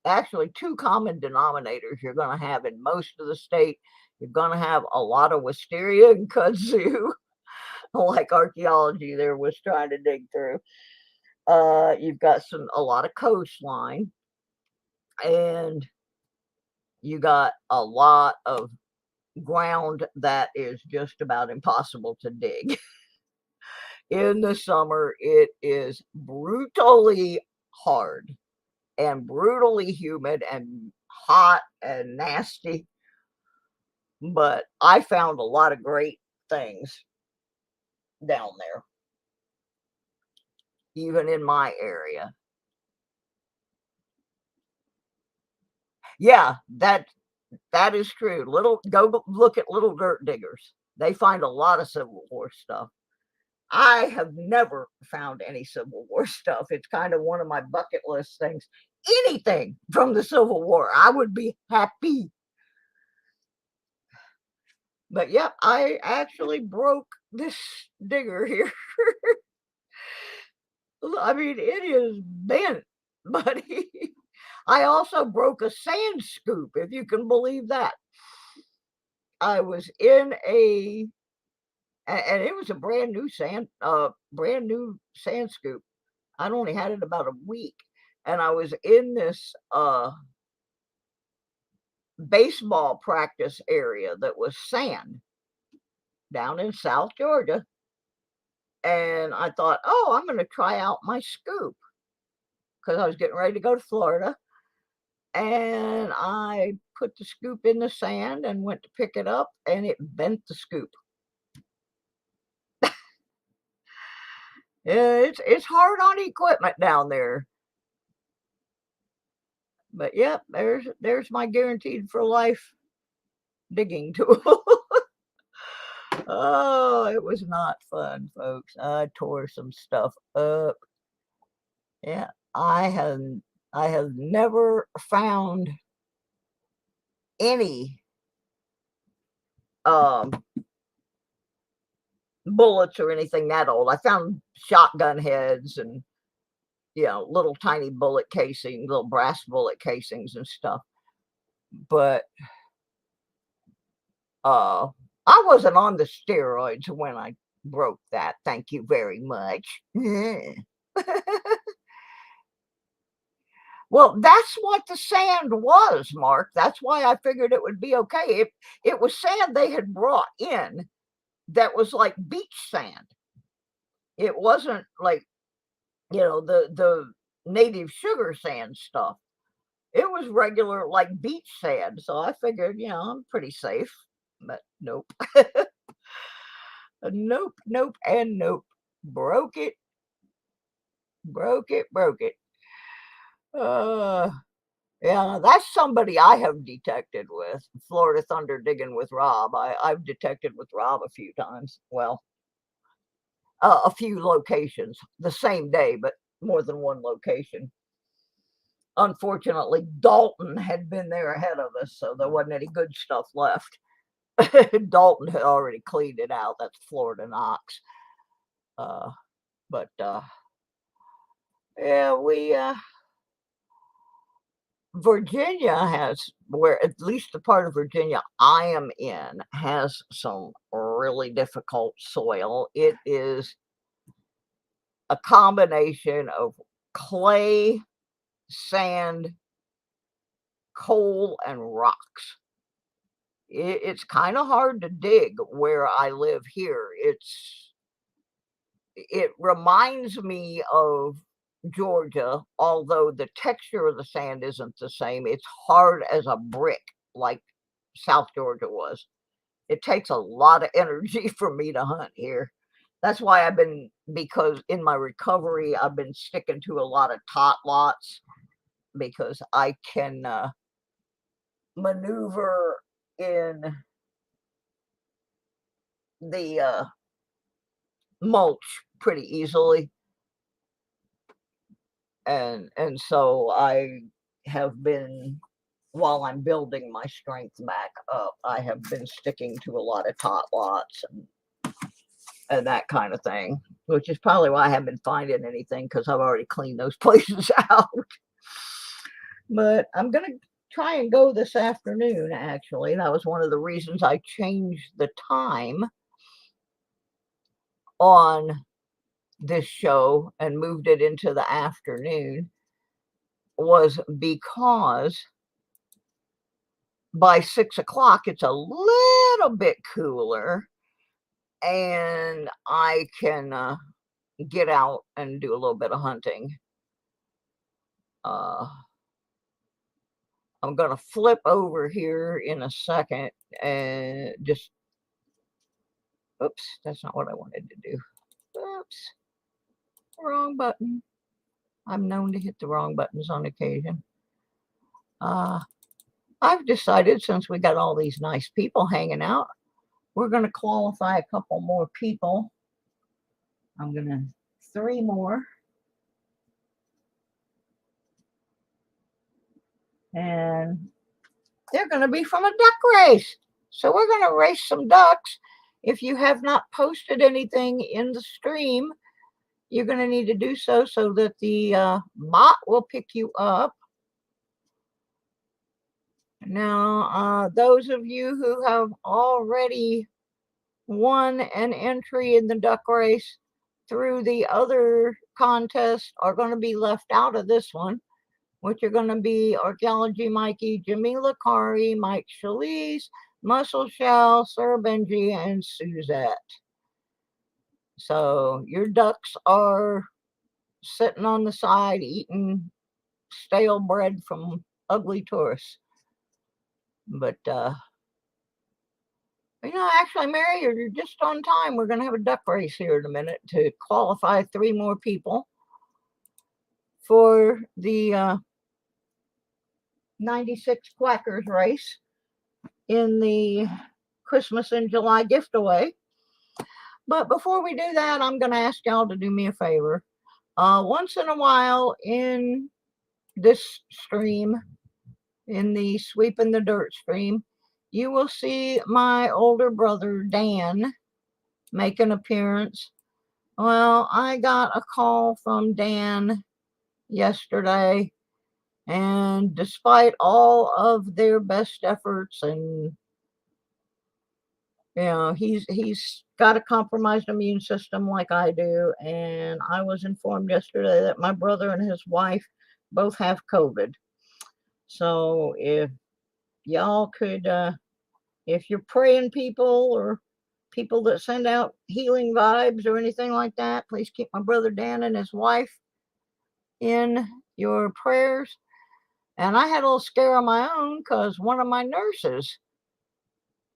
Actually, two common denominators you're going to have in most of the state. You're going to have a lot of wisteria and kudzu, like archaeology there was trying to dig through. You've got a lot of coastline, and you got a lot of ground that is just about impossible to dig. In the summer, it is brutally hard and brutally humid and hot and nasty. But I found a lot of great things down there, even in my area. Yeah, that is true. Go look at Little Dirt Diggers. They find a lot of Civil War stuff. I have never found any Civil War stuff. It's kind of one of my bucket list things. Anything from the Civil War, I would be happy. But yep, I actually broke this digger here. I mean, it is bent, buddy. I also broke a sand scoop, if you can believe that. I was in and it was a brand new sand scoop. I'd only had it about a week, and I was in this baseball practice area that was sand down in South Georgia. And I thought, oh, I'm going to try out my scoop because I was getting ready to go to Florida. And I put the scoop in the sand and went to pick it up, and it bent the scoop. It's hard on equipment down there. But yep, there's my guaranteed for life digging tool. Oh, it was not fun, folks. I tore some stuff up. Yeah, I have never found any bullets or anything that old. I found shotgun heads and little tiny bullet casings, little brass bullet casings and stuff. But I wasn't on the steroids when I broke that. Thank you very much. Well, that's what the sand was, Mark. That's why I figured it would be okay. It was sand they had brought in that was like beach sand. It wasn't like, the native sugar sand stuff. It was regular like beach sand. So I figured, I'm pretty safe. But nope. Nope, and nope. Broke it. Yeah, that's somebody I have detected with. Florida Thunder digging with Rob. I've detected with Rob a few times. Well, a few locations the same day, but more than one location. Unfortunately, Dalton had been there ahead of us, so there wasn't any good stuff left. Dalton had already cleaned it out. That's Florida Knox. Yeah, Virginia has, where at least the part of Virginia I am in, has some really difficult soil. It is a combination of clay, sand, coal, and rocks. It's kind of hard to dig where I live here. It reminds me of Georgia, although the texture of the sand isn't the same. It's hard as a brick, like South Georgia was. It takes a lot of energy for me to hunt here. That's why because in my recovery, I've been sticking to a lot of tot lots, because I can maneuver in the mulch pretty easily. And so I have been while I'm building my strength back up, I have been sticking to a lot of tot lots and that kind of thing, which is probably why I haven't been finding anything, because I've already cleaned those places out. But I'm going to try and go this afternoon, actually. That was one of the reasons I changed the time on this show and moved it into the afternoon, was because by 6 o'clock it's a little bit cooler and I can get out and do a little bit of hunting. I'm going to flip over here in a second and just, oops, that's not what I wanted to do. Oops, wrong button. I'm known to hit the wrong buttons on occasion. I've decided, since we got all these nice people hanging out, we're going to qualify a couple more people. I'm going to 3 more. And they're going to be from a duck race. So we're going to race some ducks. If you have not posted anything in the stream, you're going to need to do so that the bot will pick you up. Now, those of you who have already won an entry in the duck race through the other contest are going to be left out of this one, which are going to be Archaeology Mikey, Jimmy Lakari, Mike Shalise, Muscle Shell, Sir Benji, and Suzette. So your ducks are sitting on the side eating stale bread from ugly tourists. But, you know, actually, Mary, you're just on time. We're going to have a duck race here in a minute to qualify 3 more people for the 96 Quackers race in the Christmas in July giveaway. But before we do that, I'm going to ask y'all to do me a favor. Once in a while in this stream, in the Sweepin the Dirt stream, you will see my older brother, Dan, make an appearance. Well, I got a call from Dan yesterday, and despite all of their best efforts, and you know, he's got a compromised immune system like I do, and I was informed yesterday that my brother and his wife both have COVID. So if y'all could, if you're praying people or people that send out healing vibes or anything like that, please keep my brother Dan and his wife in your prayers. And I had a little scare of my own because one of my nurses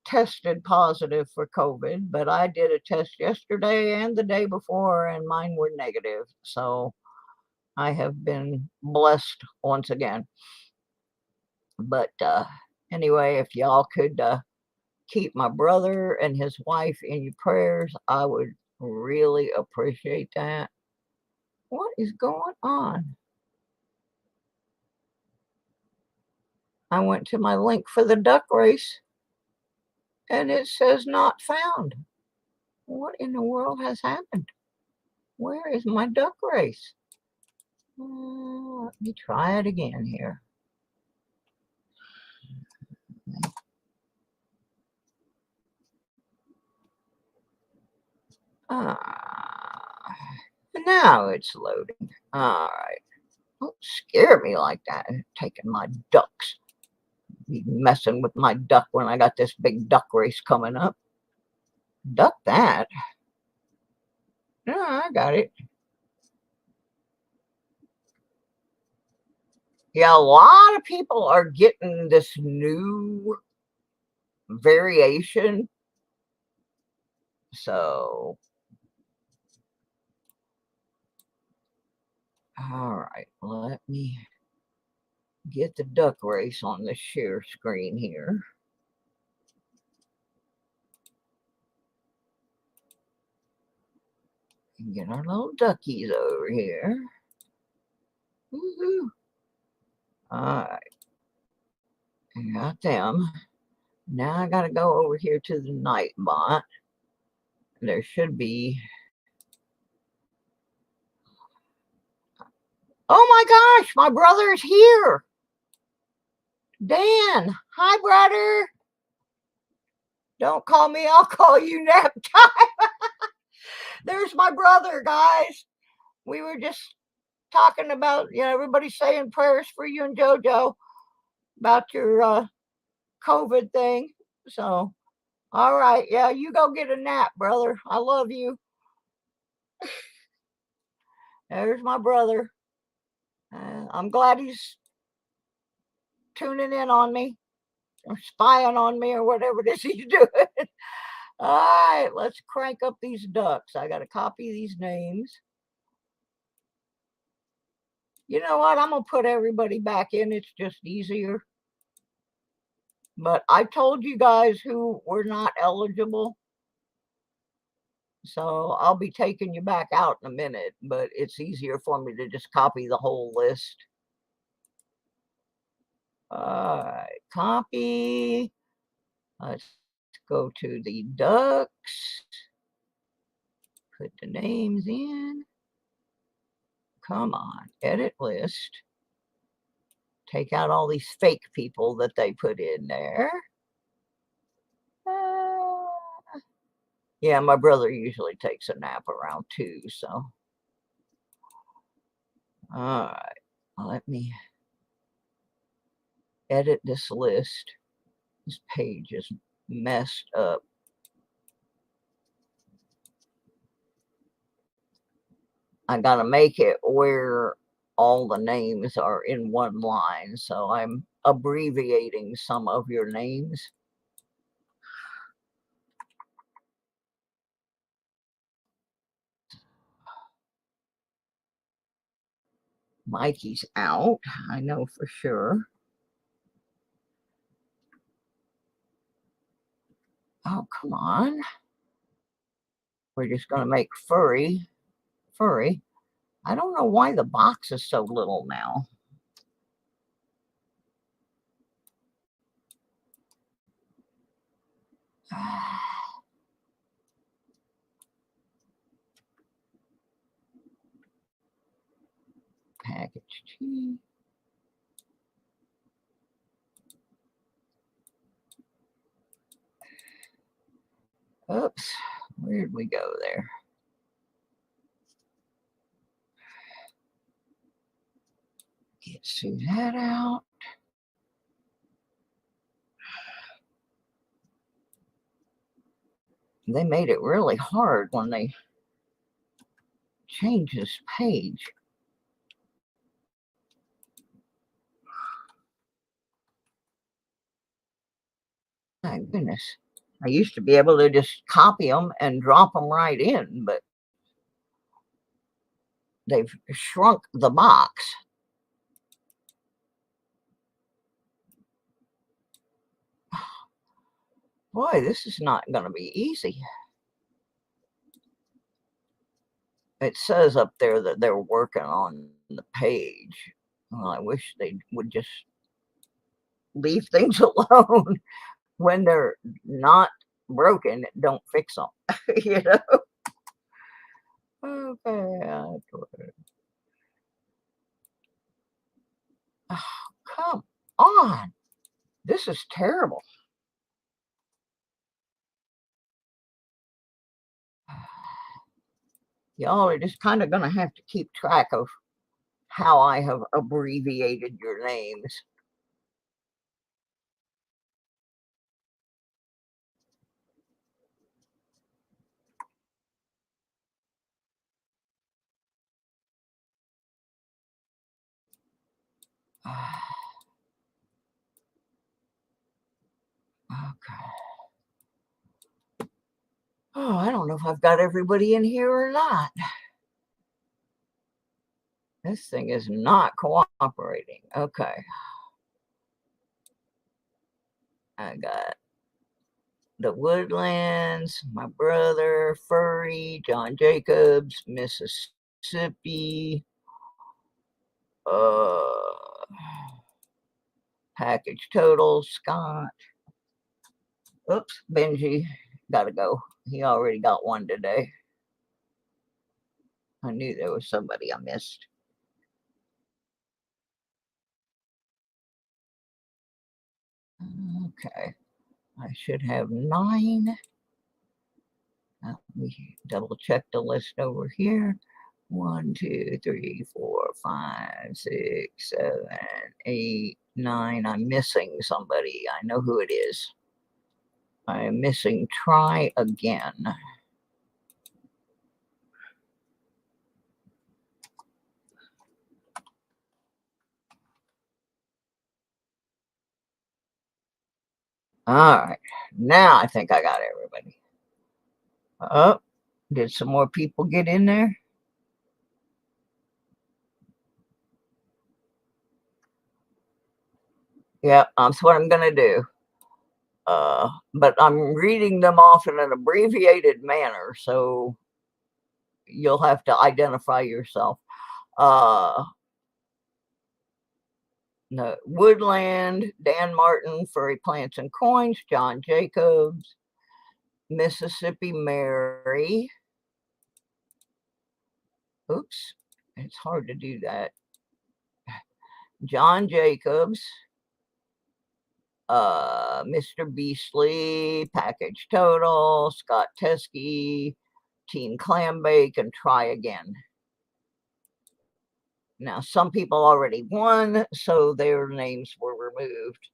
tested positive for COVID, but I did a test yesterday and the day before, and mine were negative. So I have been blessed once again. But anyway, if y'all could keep my brother and his wife in your prayers, I would really appreciate that. What is going on? I went to my link for the duck race and it says not found. What in the world has happened? Where is my duck race? Let me try it again here. Now it's loading. All right. Don't scare me like that. Taking my ducks. Be messing with my duck when I got this big duck race coming up. Duck that. No, I got it. Yeah, a lot of people are getting this new variation. So, all right, let me get the duck race on the share screen here. And get our little duckies over here. Woohoo. All right. Got them. Now I got to go over here to the Nightbot. There should be. Oh my gosh, my brother's here. Dan, hi brother. Don't call me, I'll call you nap time. There's my brother, guys. We were just talking about, everybody saying prayers for you and JoJo about your COVID thing. So, all right. Yeah, you go get a nap, brother. I love you. There's my brother. I'm glad he's tuning in on me or spying on me or whatever it is he's doing. All right, let's crank up these ducks. I got to copy these names. You know what? I'm going to put everybody back in. It's just easier. But I told you guys who were not eligible. So I'll be taking you back out in a minute, but it's easier for me to just copy the whole list. All right, copy. Let's go to the ducks. Put the names in. Come on, edit list. Take out all these fake people that they put in there. Yeah, my brother usually takes a nap around 2, so. All right, let me edit this list. This page is messed up. I gotta make it where all the names are in one line, so I'm abbreviating some of your names. Mikey's out, I know for sure. Oh, come on. We're just going to make Furry. I don't know why the box is so little now. Package T. Oops, where'd we go there? Get that out. They made it really hard when they changed this page. My goodness. I used to be able to just copy them and drop them right in, but they've shrunk the box. Boy, this is not going to be easy. It says up there that they're working on the page. Well, I wish they would just leave things alone. When they're not broken, don't fix them. You know? Okay. Oh, come on. This is terrible. Y'all are just kind of going to have to keep track of how I have abbreviated your names. Okay. Oh, I don't know if I've got everybody in here or not. This thing is not cooperating. Okay. I got the Woodlands, my brother, Furry, John Jacobs, Mississippi, Package total, Scott. Oops, Benji, gotta go. He already got one today. I knew there was somebody I missed. Okay, I should have 9. Let me double check the list over here. 1, 2, 3, 4, 5, 6, 7, 8, 9. I'm missing somebody. I know who it is. I am missing Try Again. All right, now I think I got everybody. Oh, did some more people get in there? Yeah, that's what I'm gonna do. But I'm reading them off in an abbreviated manner, so you'll have to identify yourself. No, Woodland, Dan Martin, Furry Plants and Coins, John Jacobs, Mississippi Mary. Oops, it's hard to do that. John Jacobs, Mr. Beasley, Package Total, Scott Teskey, Team Clambake, and Try Again. Now, some people already won, so their names were removed.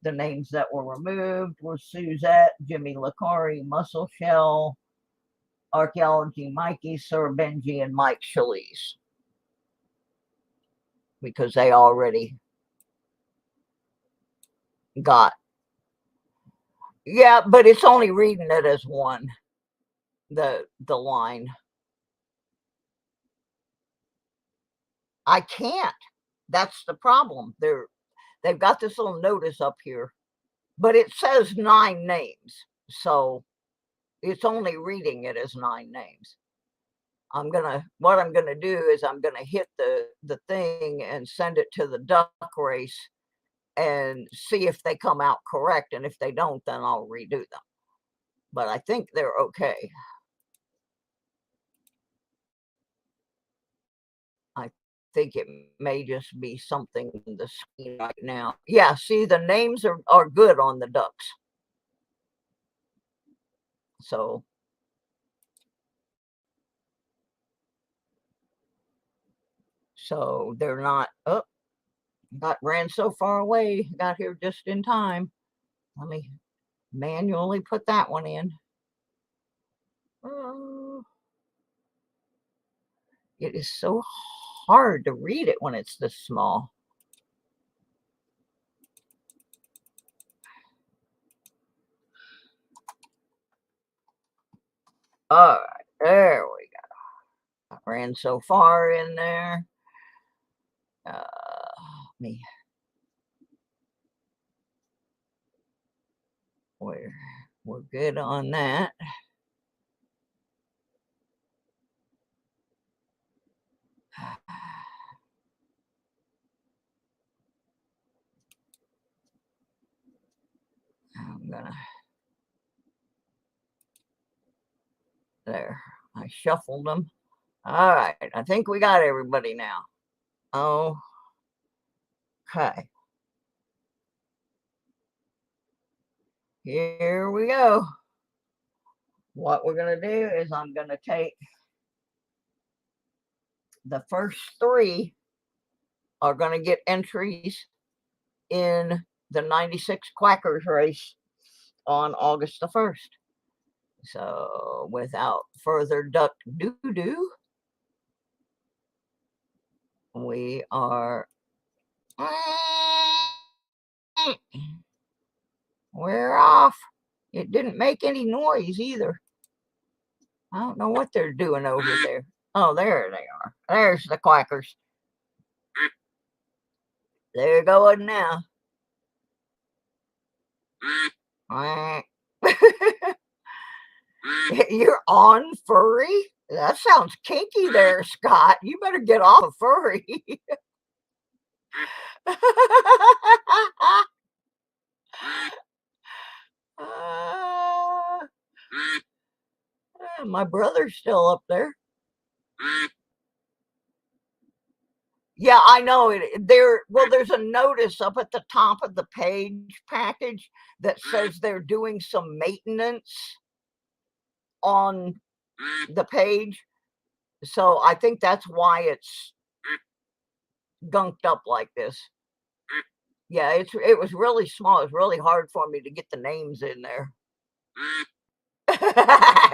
The names that were removed were Suzette, Jimmy Licari, Muscle Shell, Archaeology Mikey, Sir Benji, and Mike Schalise. Because they already got. Yeah, but it's only reading it as one, the line. I can't. That's the problem. They've got this little notice up here, but it says 9 names. So it's only reading it as 9 names. What I'm gonna do is I'm gonna hit the thing and send it to the duck race and see if they come out correct. And if they don't, then I'll redo them. But I think they're okay. I think it may just be something in the screen right now. Yeah, see, the names are good on the ducks. So they're not up. Ran so far away, got here just in time. Let me manually put that one in. Oh, it is so hard to read it when it's this small. All right, there we go. I ran so far in there. We're good on that. I'm gonna. There, I shuffled them. All right, I think we got everybody now. Oh, okay. Here we go. What we're going to do is I'm going to take the first 3 are going to get entries in the 96 Quackers race on August the 1st. So without further duck doo-doo, we are... We're off. It didn't make any noise either. I don't know what they're doing over there. Oh, there they are. There's the Quackers. They're going now. You're on furry? That sounds kinky there, Scott. You better get off of furry. my brother's still up there. Yeah, I know it. Well, there's a notice up at the top of the page package that says they're doing some maintenance on the page. So I think that's why it's gunked up like this. Yeah, it was really small. It was really hard for me to get the names in there.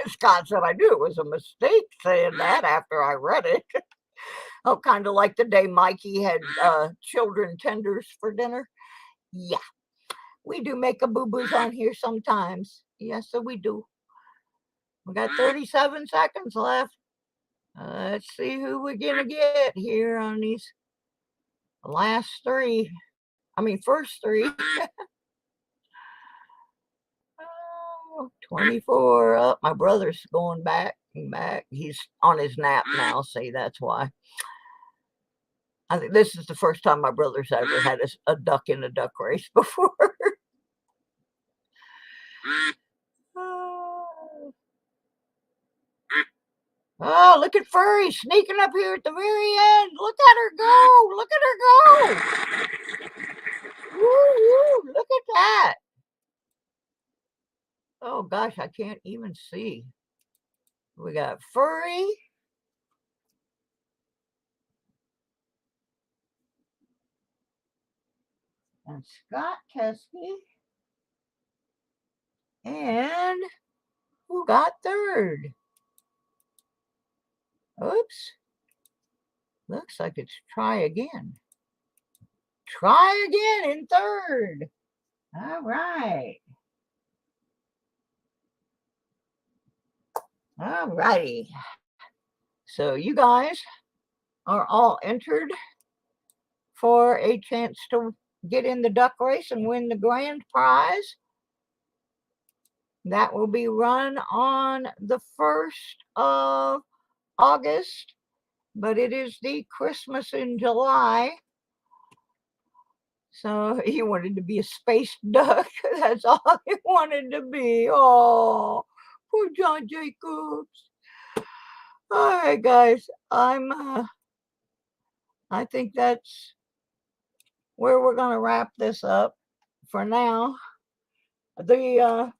Scott said I knew it was a mistake saying that after I read it. Oh, kind of like the day Mikey had children tenders for dinner. Yeah, we do make a boo-boos on here sometimes. Yes, so we do. We got 37 seconds left. Let's see who we're gonna get here on these last three. I mean, first three. 24 up. My brother's going back. He's on his nap now. See, that's why. I think this is the first time my brother's ever had a duck in a duck race before. Oh, look at Furry sneaking up here at the very end. Look at her go. Look at her go. Woo, look at that. Oh, gosh, I can't even see. We got Furry. And Scott Teskey. And who got third? Oops. Looks like it's try again. Try again in third. All right. All righty. So you guys are all entered for a chance to get in the duck race and win the grand prize. That will be run on the 1st of August, but it is the Christmas in July. So he wanted to be a space duck. That's all he wanted to be. Oh, poor John Jacobs. All right, guys. I think that's where we're going to wrap this up for now. The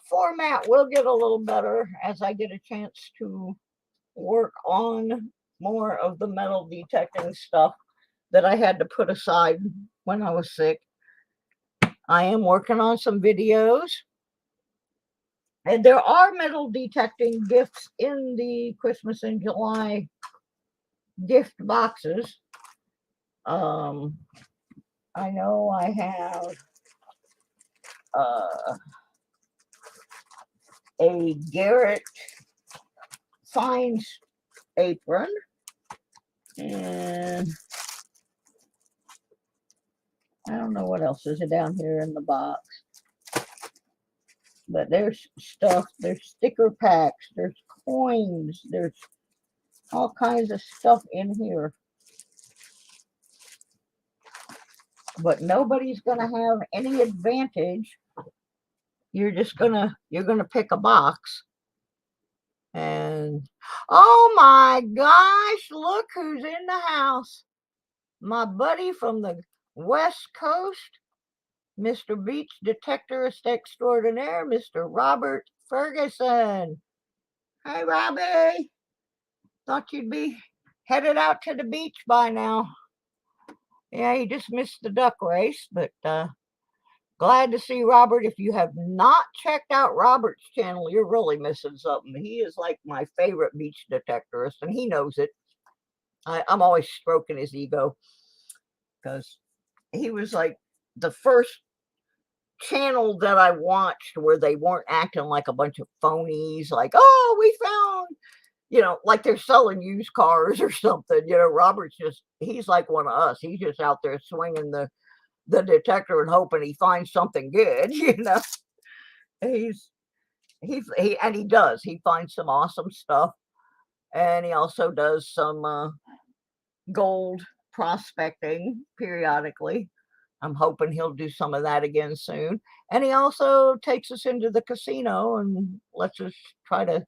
format will get a little better as I get a chance to work on more of the metal detecting stuff that I had to put aside when I was sick. I am working on some videos. And there are metal detecting gifts in the Christmas in July gift boxes. I know I have a Garrett Fines apron, and I don't know what else is down here in the box, but there's stuff, there's sticker packs, there's coins, there's all kinds of stuff in here. But nobody's gonna have any advantage. You're gonna pick a box. And oh my gosh, look who's in the house. My buddy from the West Coast, Mr. Beach Detectorist Extraordinaire, Mr. Robert Ferguson. Hi, Robbie. Thought you'd be headed out to the beach by now. Yeah, he just missed the duck race, but glad to see Robert. If you have not checked out Robert's channel, you're really missing something. He is like my favorite beach detectorist, and he knows it. I'm always stroking his ego because he was like the first channel that I watched where they weren't acting like a bunch of phonies, like, oh, we found, like they're selling used cars or something. Robert's he's like one of us. He's just out there swinging the detector and hoping he finds something good. He does. He finds some awesome stuff, and he also does some gold prospecting periodically. I'm hoping he'll do some of that again soon. And he also takes us into the casino and lets us try to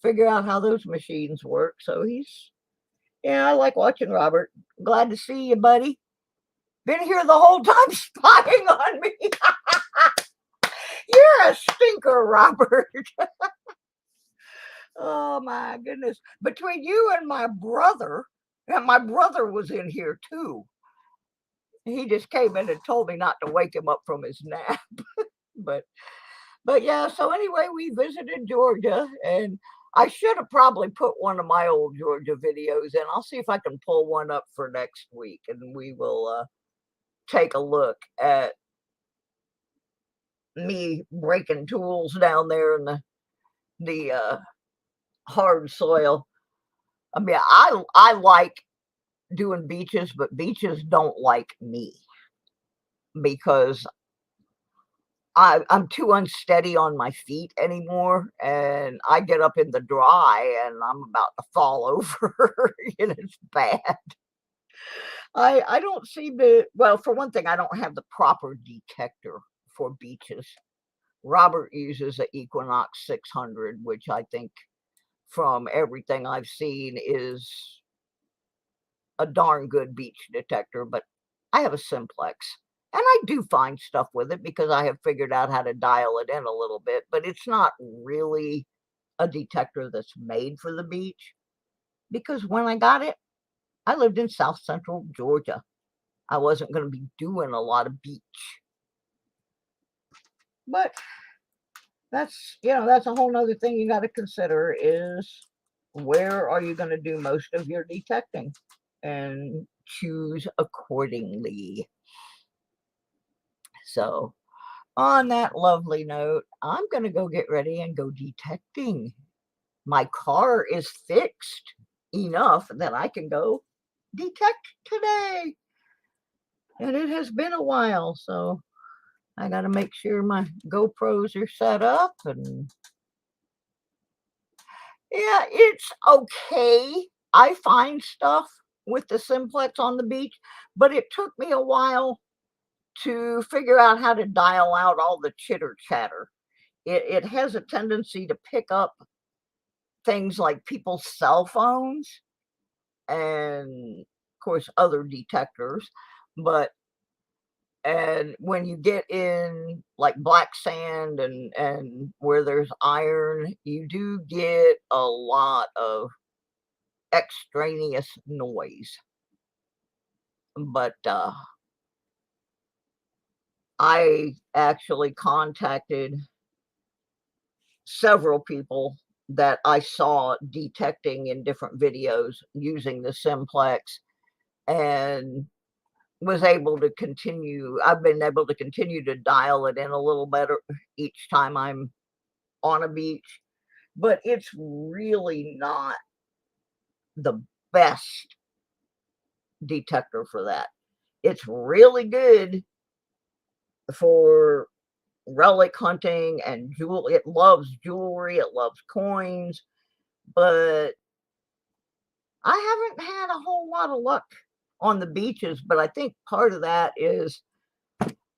figure out how those machines work. So yeah, I like watching Robert. Glad to see you, buddy. Been here the whole time spying on me. You're a stinker, Robert. Oh, my goodness. Between you and my brother was in here too. He just came in and told me not to wake him up from his nap. But yeah, so anyway, we visited Georgia, and I should have probably put one of my old Georgia videos in. I'll see if I can pull one up for next week, and we will take a look at me breaking tools down there in the hard soil. I mean, I like doing beaches, but beaches don't like me because I'm too unsteady on my feet anymore, and I get up in the dry and I'm about to fall over. And it's bad. I don't seem to, well, for one thing, I don't have the proper detector for beaches. Robert uses the Equinox 600, which I think from everything I've seen is a darn good beach detector, but I have a simplex. And I do find stuff with it because I have figured out how to dial it in a little bit, but it's not really a detector that's made for the beach. Because when I got it, I lived in South Central Georgia. I wasn't going to be doing a lot of beach. But that's, that's a whole nother thing you got to consider is where are you going to do most of your detecting, and choose accordingly. So on that lovely note, I'm going to go get ready and go detecting. My car is fixed enough that I can go detect today. And it has been a while, so I got to make sure my GoPros are set up. And yeah, it's okay. I find stuff with the simplex on the beach, but it took me a while to figure out how to dial out all the chitter chatter. It has a tendency to pick up things like people's cell phones and, of course, other detectors. And when you get in like black sand and where there's iron, you do get a lot of extraneous noise. But I actually contacted several people that I saw detecting in different videos using the simplex, and was able to continue. I've been able to continue to dial it in a little better each time I'm on a beach, but it's really not the best detector for that. It's really good for relic hunting and it loves jewelry, it loves coins, but I haven't had a whole lot of luck on the beaches. But I think part of that is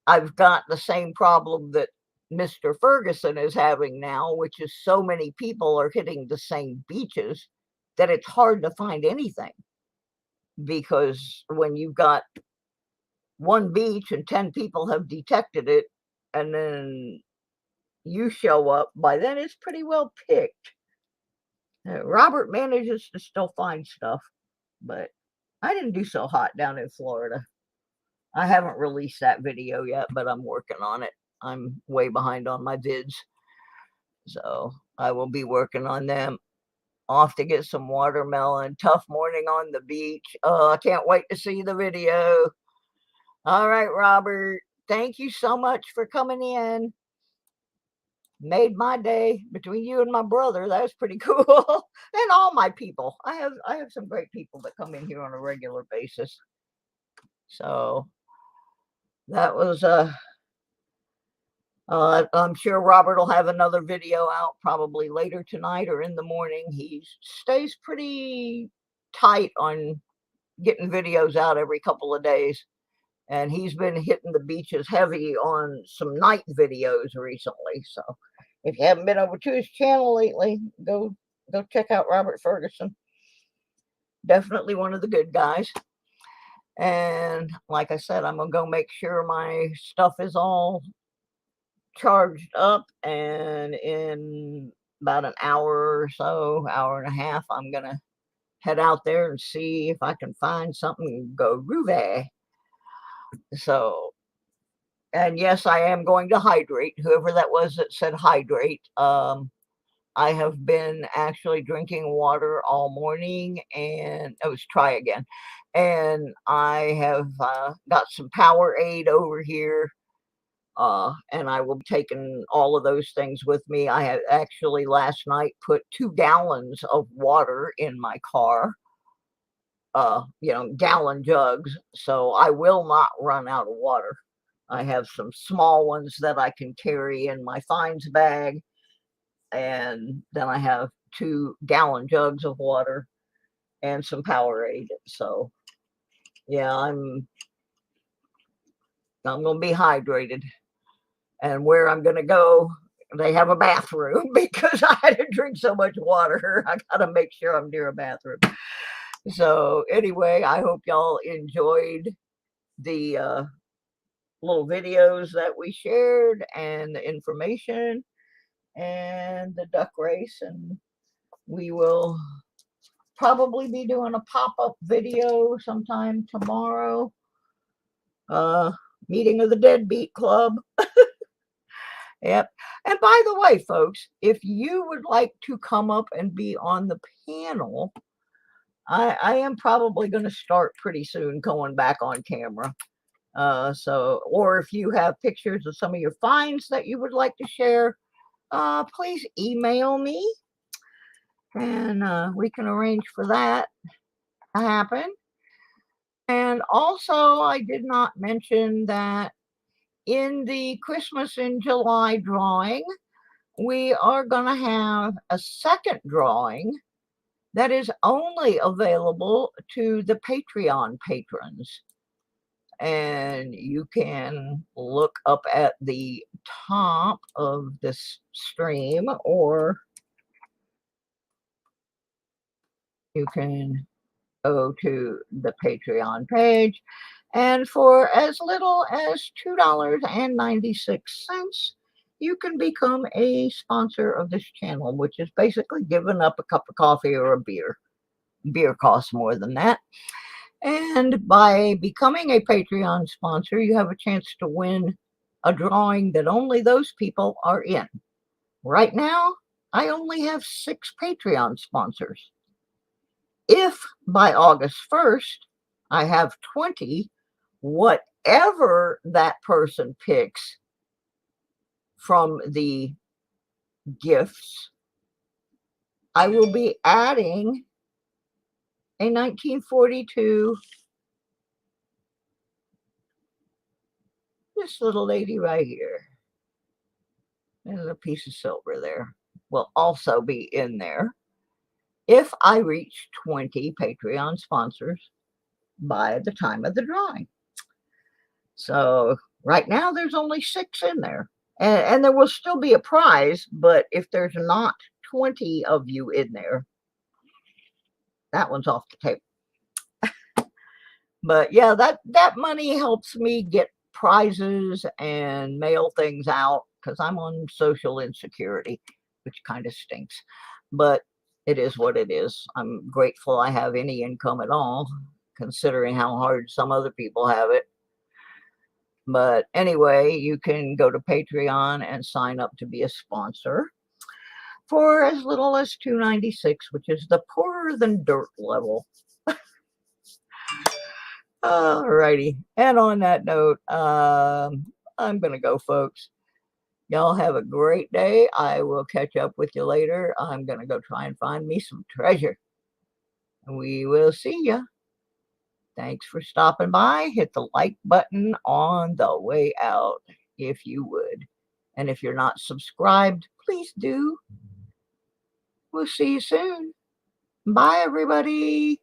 I've got the same problem that Mr. Ferguson is having now, which is so many people are hitting the same beaches that it's hard to find anything. Because when you've got one beach and 10 people have detected it, and then you show up, by then it's pretty well picked. Robert manages to still find stuff, but I didn't do so hot down in Florida. I haven't released that video yet, but I'm working on it. I'm way behind on my vids, so I will be working on them. Off to get some watermelon. Tough morning on the beach. Oh, I can't wait to see the video. All right, Robert. Thank you so much for coming in. Made my day between you and my brother. That was pretty cool. And all my people. I have some great people that come in here on a regular basis. So that was I'm sure Robert will have another video out probably later tonight or in the morning. He stays pretty tight on getting videos out every couple of days. And he's been hitting the beaches heavy on some night videos recently. So if you haven't been over to his channel lately, go go check out Robert Ferguson. Definitely one of the good guys. And like I said, I'm going to go make sure my stuff is all charged up. And in about an hour or so, hour and a half, I'm going to head out there and see if I can find something go groovy. So, and yes, I am going to hydrate. Whoever that was that said hydrate. I have been actually drinking water all morning, and it was try again. And I have got some Powerade over here, and I will be taking all of those things with me. I had actually last night put 2 gallons of water in my car, gallon jugs, so I will not run out of water. I have some small ones that I can carry in my fines bag. And then I have 2 gallon jugs of water and some Powerade. So, yeah, I'm going to be hydrated. And where I'm going to go, they have a bathroom because I had to drink so much water. I got to make sure I'm near a bathroom. So, anyway, I hope y'all enjoyed the little videos that we shared and the information and the duck race, and we will probably be doing a pop-up video sometime tomorrow. Meeting of the Deadbeat Club. Yep. And by the way, folks, if you would like to come up and be on the panel, I am probably going to start pretty soon going back on camera. Or if you have pictures of some of your finds that you would like to share, please email me, and we can arrange for that to happen. And also, I did not mention that in the Christmas in July drawing, we are going to have a second drawing that is only available to the Patreon patrons. And you can look up at the top of this stream, or you can go to the Patreon page. And for as little as $2.96, you can become a sponsor of this channel, which is basically giving up a cup of coffee or a beer. Beer costs more than that. And by becoming a Patreon sponsor, you have a chance to win a drawing that only those people are in. Right now, I only have 6 Patreon sponsors. If by August 1st, I have 20, whatever that person picks from the gifts, I will be adding a 1942, this little lady right here. There's a piece of silver there. Will also be in there if I reach 20 Patreon sponsors by the time of the drawing. So right now there's only 6 in there. And there will still be a prize, but if there's not 20 of you in there, that one's off the table. But yeah, that money helps me get prizes and mail things out, because I'm on social insecurity, which kind of stinks. But it is what it is. I'm grateful I have any income at all, considering how hard some other people have it. But anyway, you can go to Patreon and sign up to be a sponsor for as little as $2.96, which is the poorer than dirt level. Alrighty. And on that note, I'm going to go, folks. Y'all have a great day. I will catch up with you later. I'm going to go try and find me some treasure. We will see ya. Thanks for stopping by. Hit the like button on the way out, if you would. And if you're not subscribed, please do. We'll see you soon. Bye, everybody.